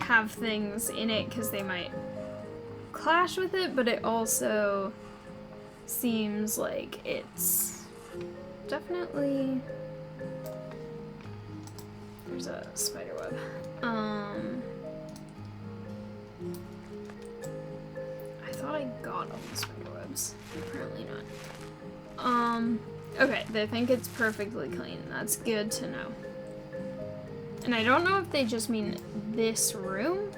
have things in it because they might clash with it, but it also seems like it's definitely... There's a spider web. I thought I got all the spider webs. Apparently not. Okay, they think it's perfectly clean. That's good to know. And I don't know if they just mean this room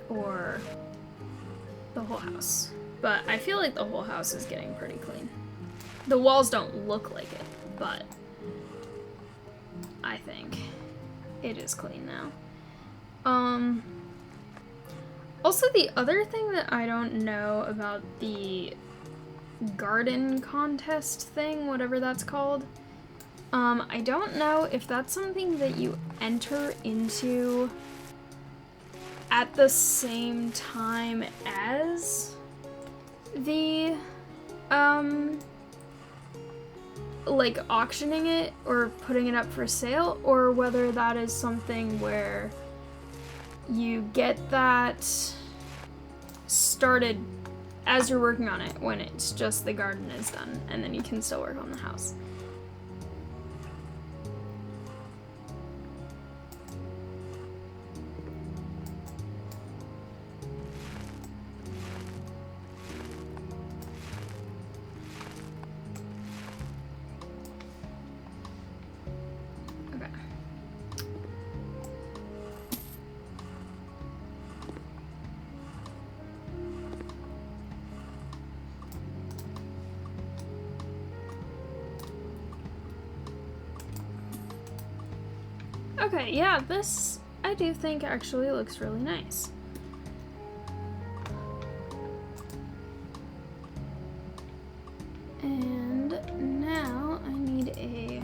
or the whole house, but I feel like the whole house is getting pretty clean. The walls don't look like it, but I think it is clean now. Also, the other thing that I don't know about the garden contest thing, whatever that's called, I don't know if that's something that you enter into at the same time as the, like auctioning it or putting it up for sale, or whether that is something where you get that started as you're working on it when it's just the garden is done, and then you can still work on the house. Okay, yeah, this I do think actually looks really nice. And now I need a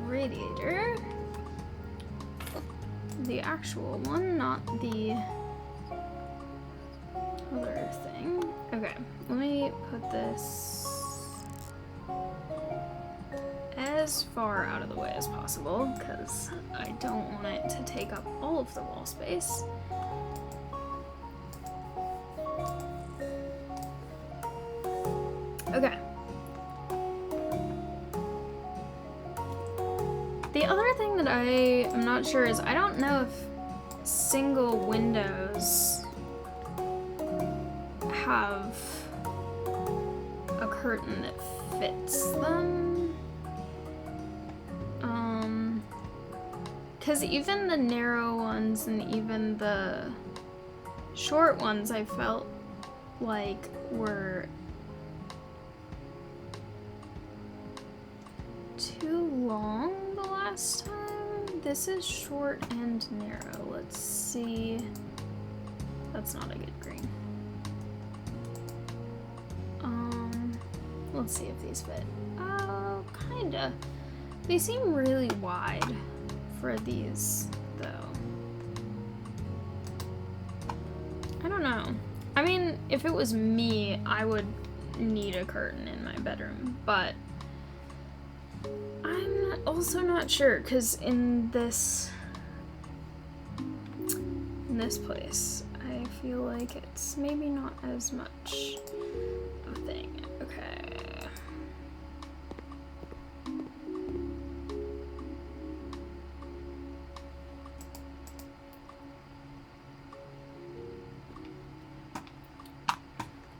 radiator. The actual one, not the other thing. Okay, let me put this as far out of the way as possible because I don't want it to take up all of the wall space. Okay. The other thing that I am not sure is I don't know if single windows have a curtain that fits them. Because even the narrow ones and even the short ones I felt like were too long the last time. This is short and narrow. Let's see. That's not a good green. Let's see if these fit. Oh, kinda. They seem really wide for these, though. I don't know. I mean, if it was me, I would need a curtain in my bedroom, but I'm also not sure, because in this place, I feel like it's maybe not as much of a thing. Okay.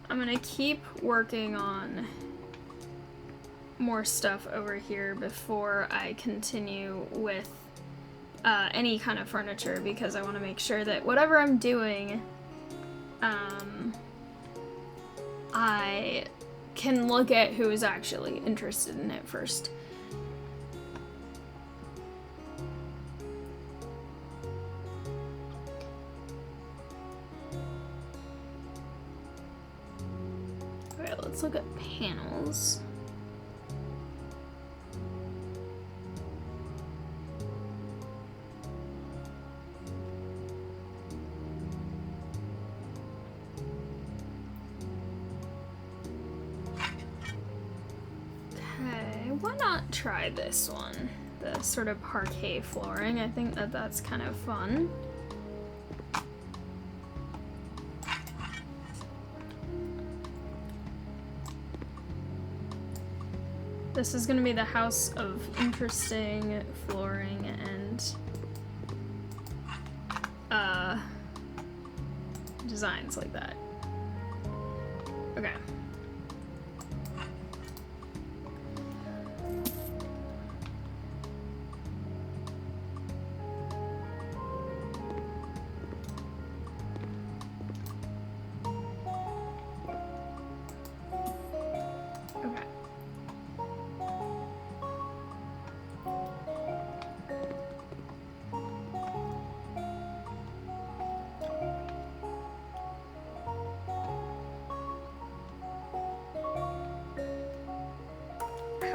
I'm gonna keep working on more stuff over here before I continue with any kind of furniture, because I want to make sure that whatever I'm doing, I can look at who is actually interested in it first. Okay, let's look at panels. Why not try this one? The sort of parquet flooring. I think that that's kind of fun. This is gonna be the house of interesting flooring and designs like that. Okay.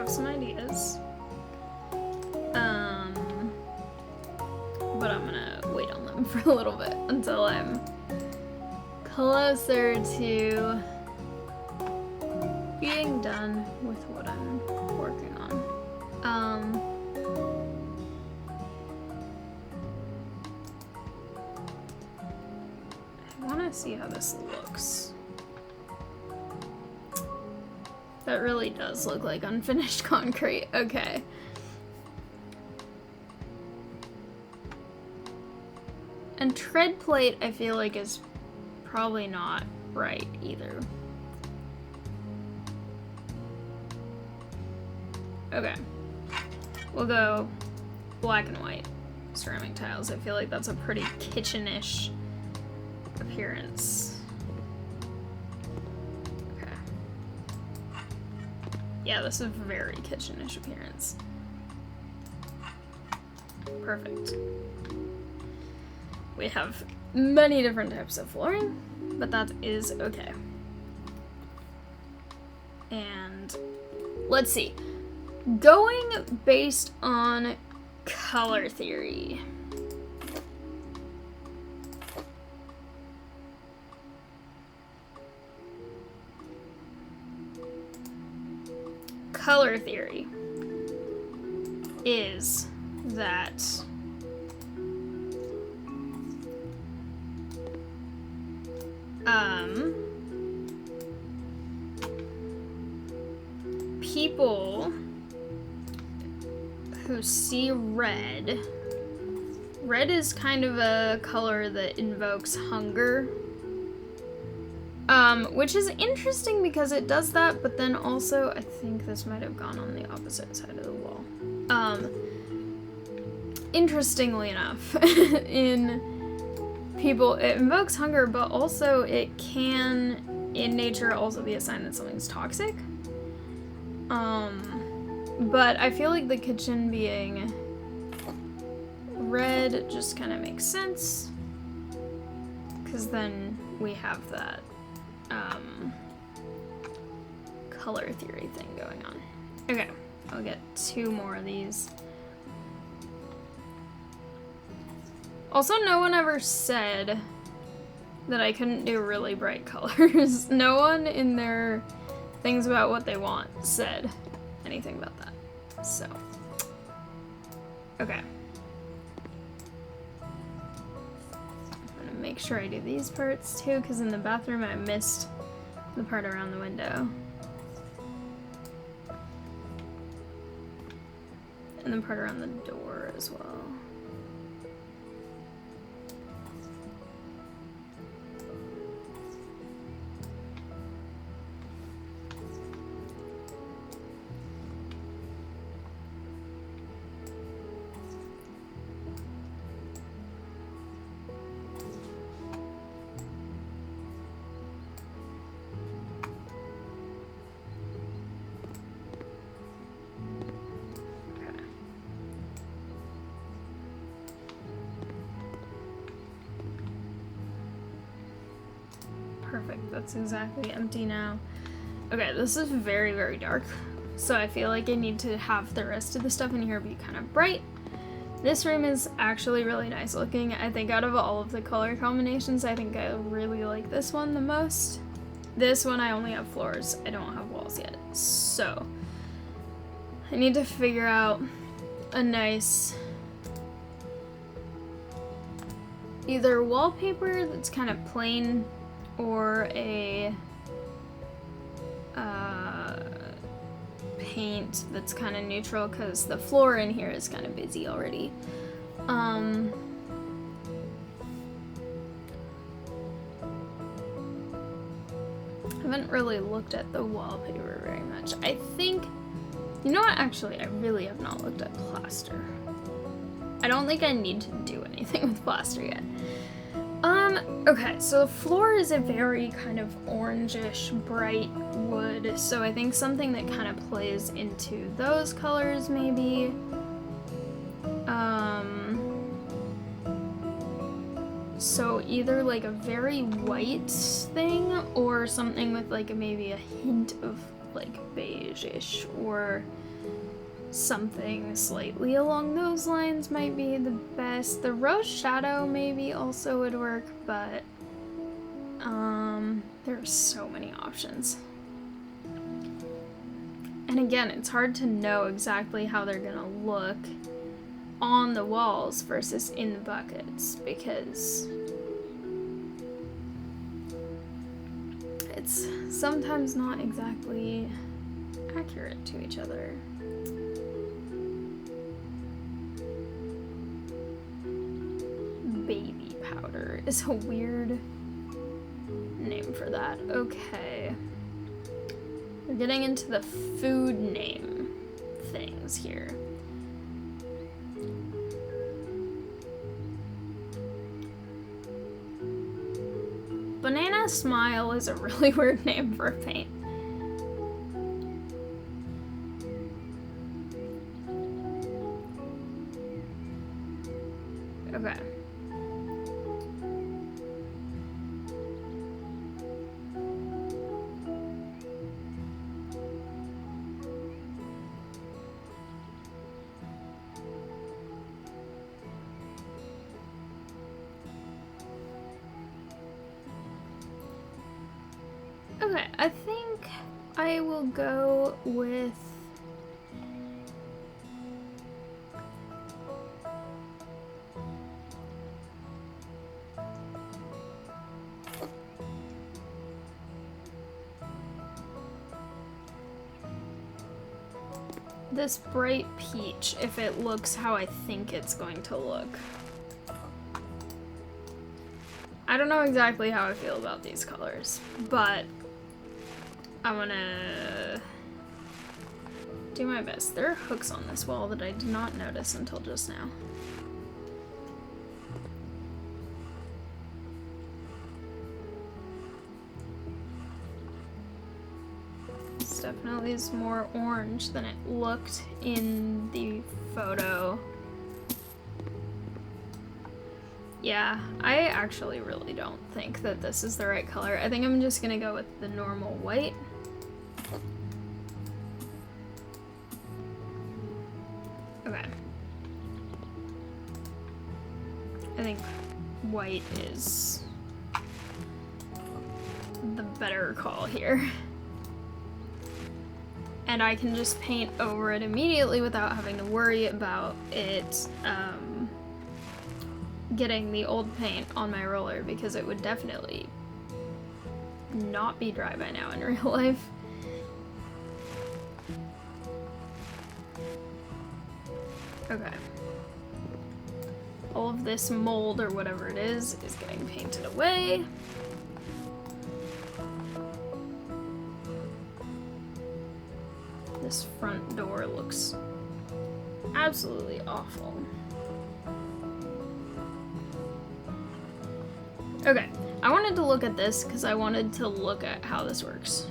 Some ideas, but I'm gonna wait on them for a little bit until I'm closer to being done with what I'm working on. I want to see how this looks. That really does look like unfinished concrete. Okay. And tread plate, I feel like, is probably not right either. Okay. We'll go black and white ceramic tiles. I feel like that's a pretty kitchen-ish appearance. Yeah, this is very kitchen-ish appearance. Perfect. We have many different types of flooring, but that is okay. And let's see. Going based on color theory. Color theory is that people who see red. Red is kind of a color that invokes hunger. Which is interesting because it does that, but then also I think this might have gone on the opposite side of the wall. Interestingly enough, in people, it invokes hunger, but also it can, in nature, also be a sign that something's toxic. But I feel like the kitchen being red just kind of makes sense, because then we have that color theory thing going on. Okay, I'll get 2 more of these. Also, no one ever said that I couldn't do really bright colors. No one in their things about what they want said anything about that. So, okay. I'm gonna make sure I do these parts too, because in the bathroom I missed the part around the window. And the part around the door as well. Perfect, that's exactly empty now. Okay, this is very, very dark. So I feel like I need to have the rest of the stuff in here be kind of bright. This room is actually really nice looking. I think out of all of the color combinations, I think I really like this one the most. This one I only have floors, I don't have walls yet. So I need to figure out a nice either wallpaper that's kind of plain or a paint that's kind of neutral, because the floor in here is kind of busy already. I haven't really looked at the wallpaper very much. I think, you know what, actually I really have not looked at plaster. I don't think I need to do anything with plaster yet. Okay, so the floor is a very kind of orangish, bright wood, so I think something that kind of plays into those colors, maybe. So either like a very white thing, or something with like maybe a hint of like beige-ish, or something slightly along those lines might be the best. The rose shadow maybe also would work, but there's so many options. And again, it's hard to know exactly how they're gonna look on the walls versus in the buckets, because it's sometimes not exactly accurate to each other. Baby powder is a weird name for that. Okay. We're getting into the food name things here. Banana Smile is a really weird name for a paint. Okay. Okay, I think I will go with this bright peach if it looks how I think it's going to look. I don't know exactly how I feel about these colors, but I'm gonna do my best. There are hooks on this wall that I did not notice until just now. This definitely is more orange than it looked in the photo. Yeah, I actually really don't think that this is the right color. I think I'm just gonna go with the normal white. Okay. I think white is the better call here. And I can just paint over it immediately without having to worry about it getting the old paint on my roller, because it would definitely not be dry by now in real life. Okay. All of this mold or whatever it is getting painted away. This front door looks absolutely awful. Okay, I wanted to look at this because I wanted to look at how this works.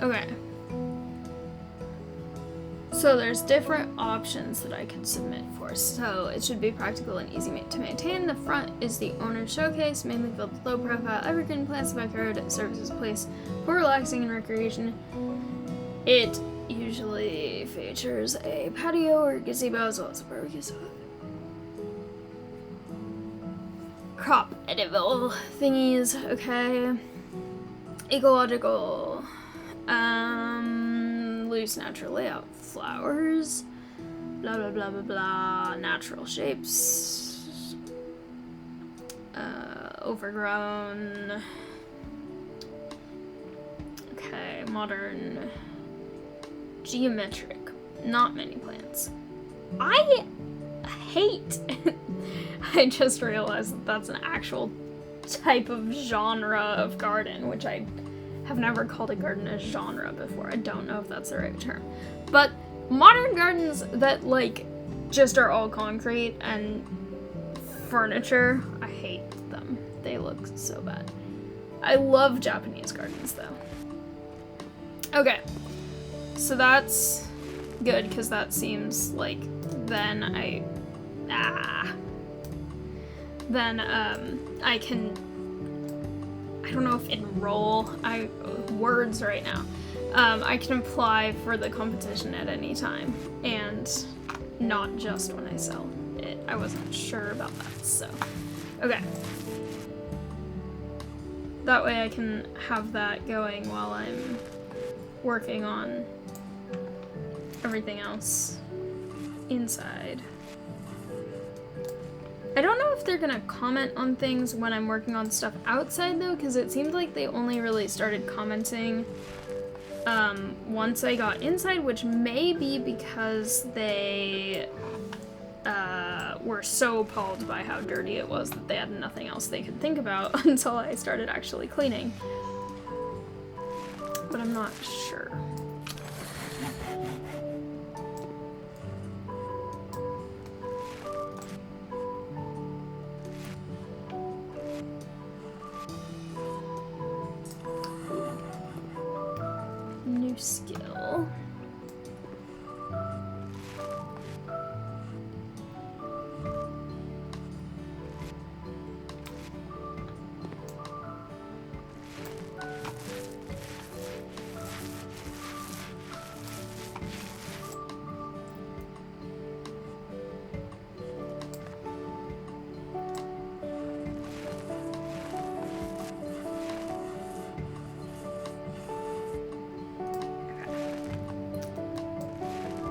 Okay. So there's different options that I can submit for. So it should be practical and easy to maintain. The front is the owner's showcase, mainly filled with low-profile evergreen plants. The backyard serves as a place for relaxing and recreation. It usually features a patio or gazebo as well as a barbecue spot. Crop edible thingies, okay. Ecological. Loose natural layout. Flowers. Blah blah blah blah blah. Natural shapes. Overgrown. Okay, modern. Geometric. Not many plants. I hate. I just realized that that's an actual type of genre of garden, which I have never called a garden a genre before. I don't know if that's the right term. But modern gardens that, like, just are all concrete and furniture, I hate them. They look so bad. I love Japanese gardens, though. Okay. So that's good, because that seems like then I can, I don't know if enroll, words right now. I can apply for the competition at any time, and not just when I sell it. I wasn't sure about that, so. Okay. That way I can have that going while I'm working on everything else inside. I don't know if they're gonna comment on things when I'm working on stuff outside, though, because it seemed like they only really started commenting once I got inside, which may be because they were so appalled by how dirty it was that they had nothing else they could think about until I started actually cleaning. But I'm not sure. New skill.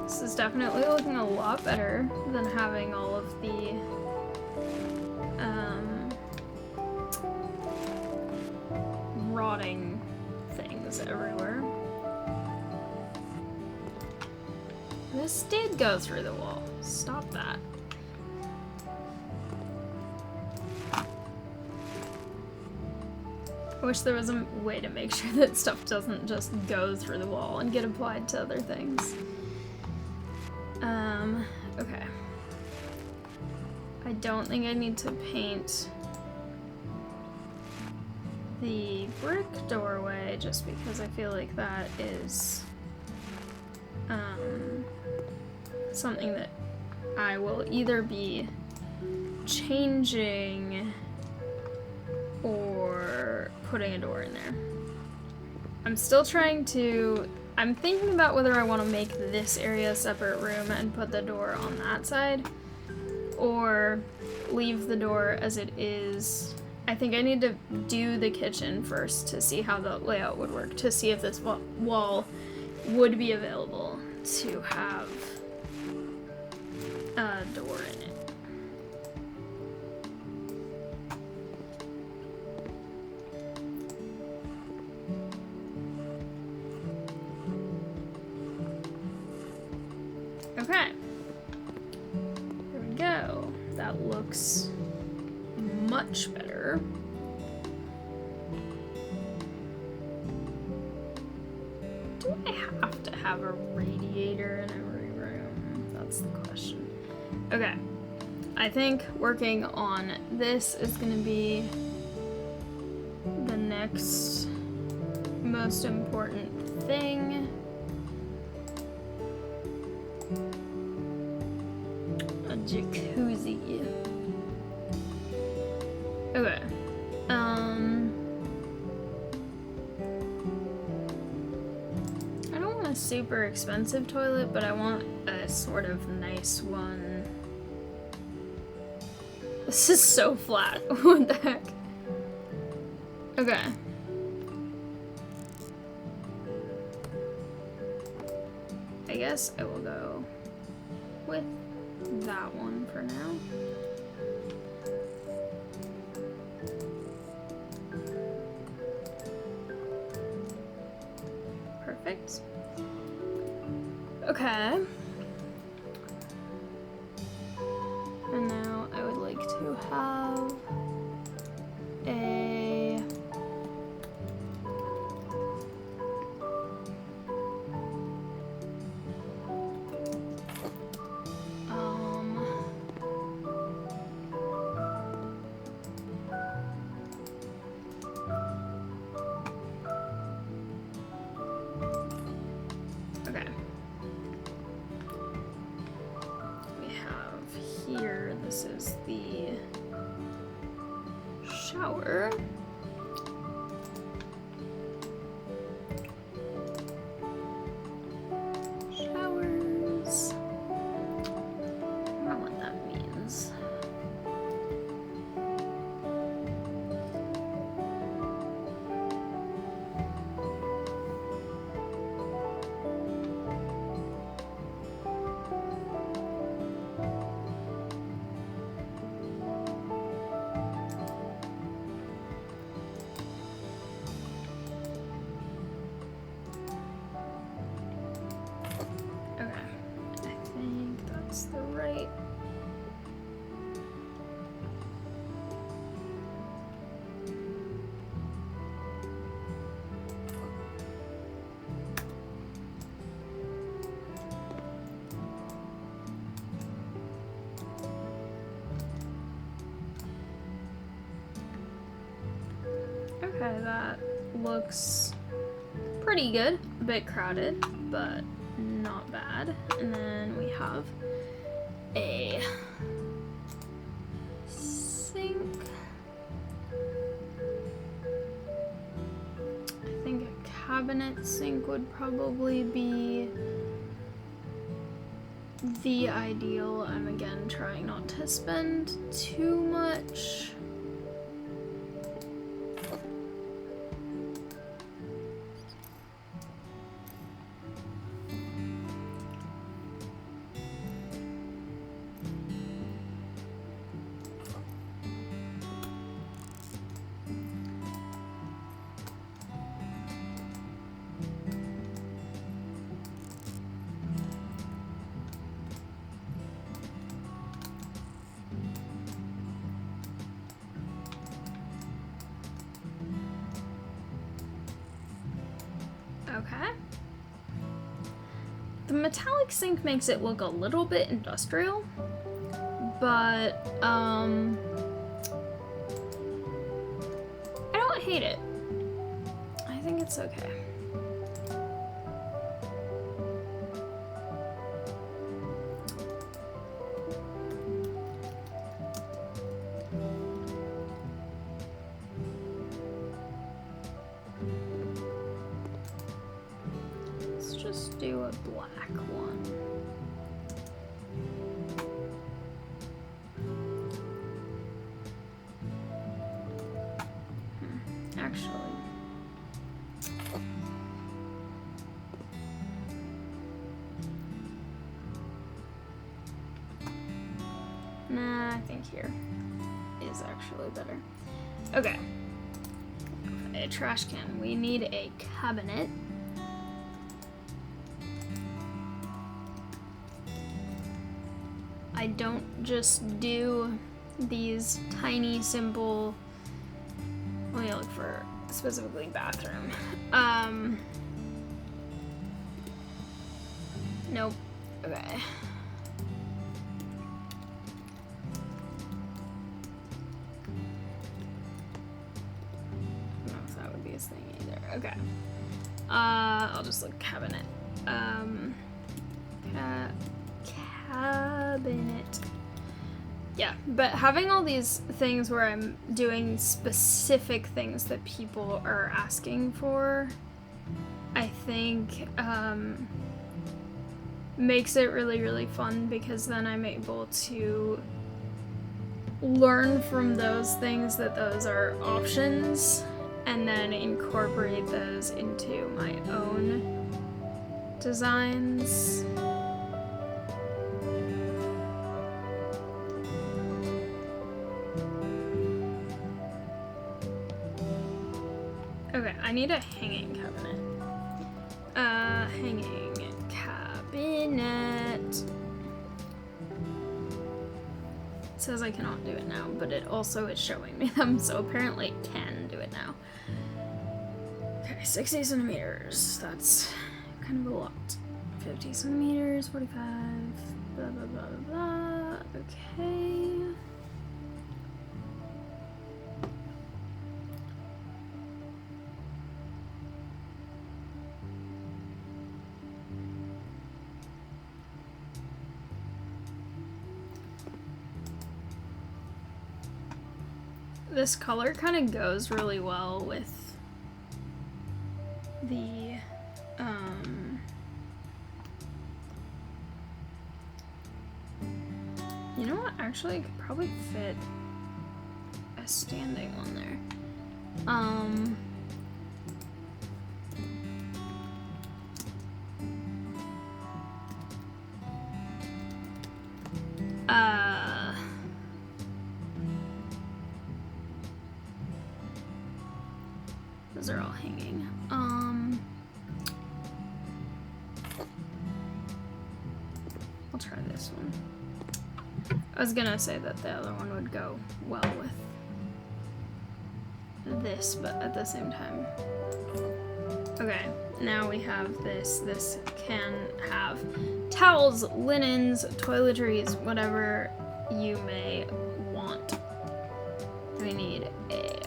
This is definitely looking a lot better than having all of the rotting things everywhere. this did go through the wall. Stop that. I wish there was a way to make sure that stuff doesn't just go through the wall and get applied to other things. Okay. I don't think I need to paint the brick doorway just because I feel like that is something that I will either be changing or putting a door in there. I'm still trying to... I'm thinking about whether I want to make this area a separate room and put the door on that side, or leave the door as it is. I think I need to do the kitchen first to see how the layout would work, to see if this wall would be available to have a door in it. Okay. There we go. That looks much better. Do I have to have a radiator in every room? That's the question. Okay. I think working on this is going to be the next most important thing. A jacuzzi. Okay. I don't want a super expensive toilet, but I want a sort of nice one. This is so flat. What the heck? Okay. I guess I will go with that one for now. Perfect. Okay. And now I would like to have a okay. We have here, this is the shower. Showers. I don't know what that means. Okay, I think that's the right. Okay, that looks pretty good. A bit crowded, but not bad. And then we have a sink. I think a cabinet sink would probably be the ideal. I'm again trying not to spend too much. Okay. The metallic sink makes it look a little bit industrial, but I don't hate it. I think it's okay. Let's just do a black one. Actually, nah, I think here is actually better. Okay. A trash can. We need a cabinet. I don't just do these tiny, simple. Let me look for specifically bathroom. Nope. Okay. I don't know if that would be his thing either. Okay. I'll just look cabinet. Cabinet. Yeah, but having all these things where I'm doing specific things that people are asking for, I think makes it really, really fun, because then I'm able to learn from those things that those are options and then incorporate those into my own designs. Okay, I need a hanging cabinet. Hanging cabinet. It says I cannot do it now, but it also is showing me them, so apparently it can do it now. Okay, 60 centimeters. That's kind of a lot. 50 centimeters, 45, blah, blah, blah, blah, blah. Okay. This color kind of goes really well with the, you know what, actually I could probably fit a standing one there. Those are all hanging. I'll try this one. I was gonna say that the other one would go well with this, but at the same time. Okay, now we have this. This can have towels, linens, toiletries, whatever you may want. We need a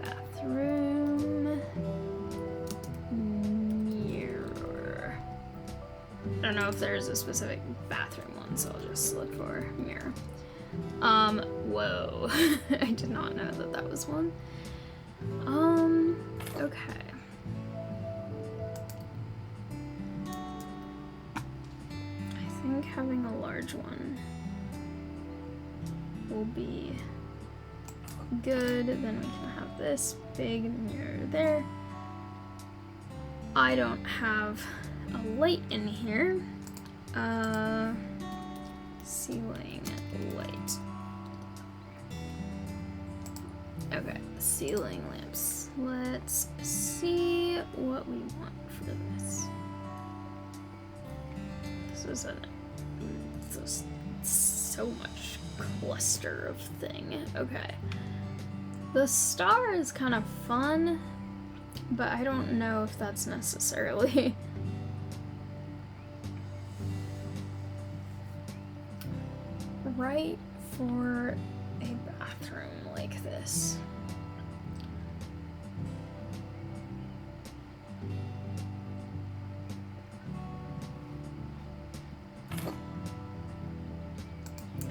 bathroom mirror. I don't know if there's a specific bathroom one, so I'll just look for mirror. Whoa. I did not know that that was one. Okay. I think having a large one will be good. Then we can have this big mirror there. I don't have a light in here. Ceiling light. Okay, ceiling lamps. Let's see what we want for this. This is so much cluster of thing. Okay. The star is kind of fun. but I don't know if that's necessarily right for a bathroom like this.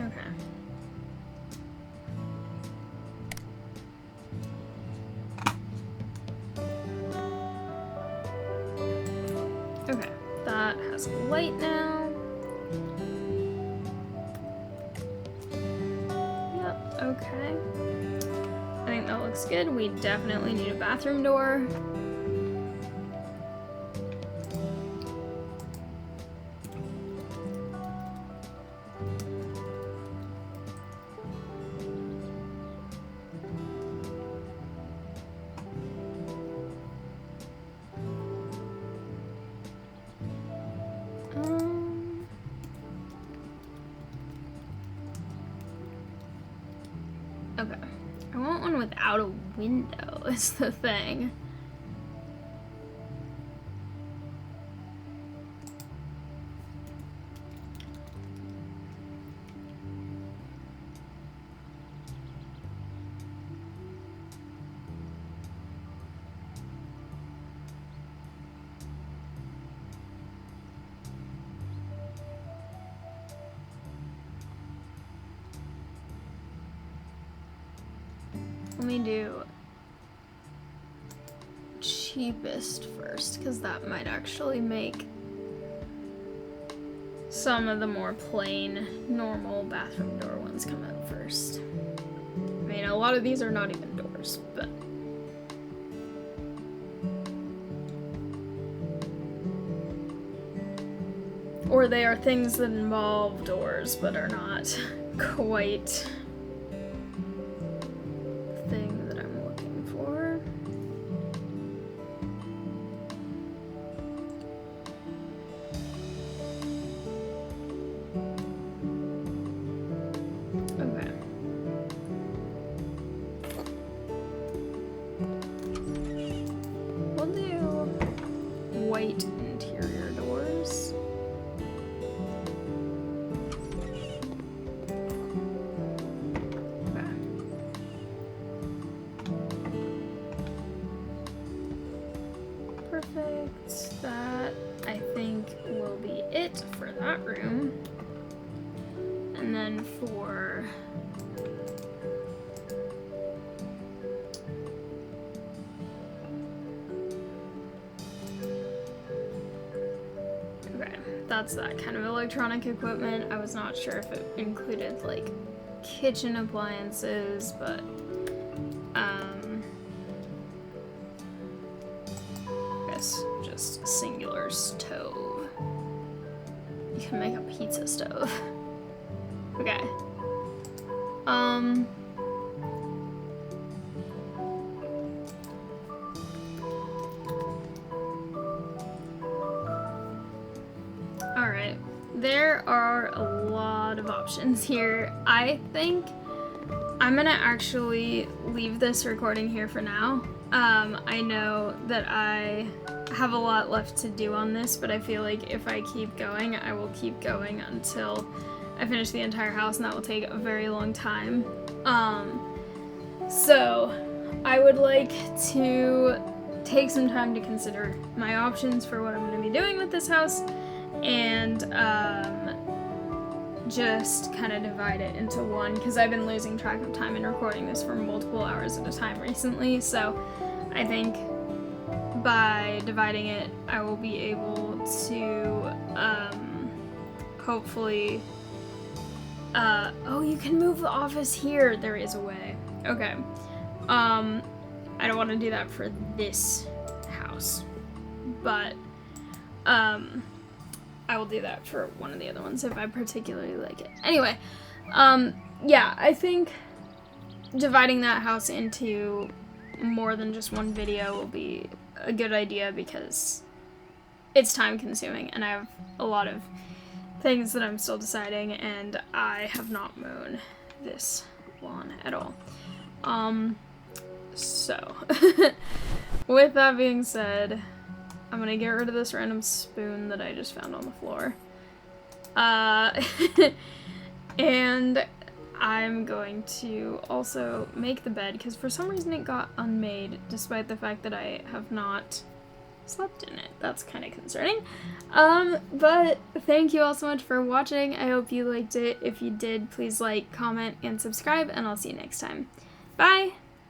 Okay. Okay, that has a light now. Yep, okay. I think that looks good. We definitely need a bathroom door. Okay. I want one without a window is the thing. Let me do cheapest first, because that might actually make some of the more plain, normal bathroom door ones come out first. I mean, a lot of these are not even doors, but... or they are things that involve doors, but are not quite... thing that I'm looking for. Okay. We'll do white interior doors. Perfect. That, I think, will be it for that room. And then for... okay, that's that kind of electronic equipment. I was not sure if it included, like, kitchen appliances, but, just a singular stove. You can make a pizza stove. Okay. Alright. There are a lot of options here. I think I'm gonna actually leave this recording here for now. I know that I have a lot left to do on this, but I feel like if I keep going, I will keep going until I finish the entire house, and that will take a very long time. So I would like to take some time to consider my options for what I'm going to be doing with this house, and just kind of divide it into one, because I've been losing track of time and recording this for multiple hours at a time recently, so I think by dividing it, I will be able to, hopefully, oh, you can move the office here. There is a way. Okay. I don't want to do that for this house, but, I will do that for one of the other ones if I particularly like it. Anyway, yeah, I think dividing that house into more than just one video will be a good idea, because it's time consuming and I have a lot of things that I'm still deciding, and I have not mown this lawn at all. So with that being said, I'm gonna get rid of this random spoon that I just found on the floor. And I'm going to also make the bed, because for some reason it got unmade, despite the fact that I have not slept in it. That's kind of concerning. But thank you all so much for watching. I hope you liked it. If you did, please like, comment, and subscribe, and I'll see you next time. Bye!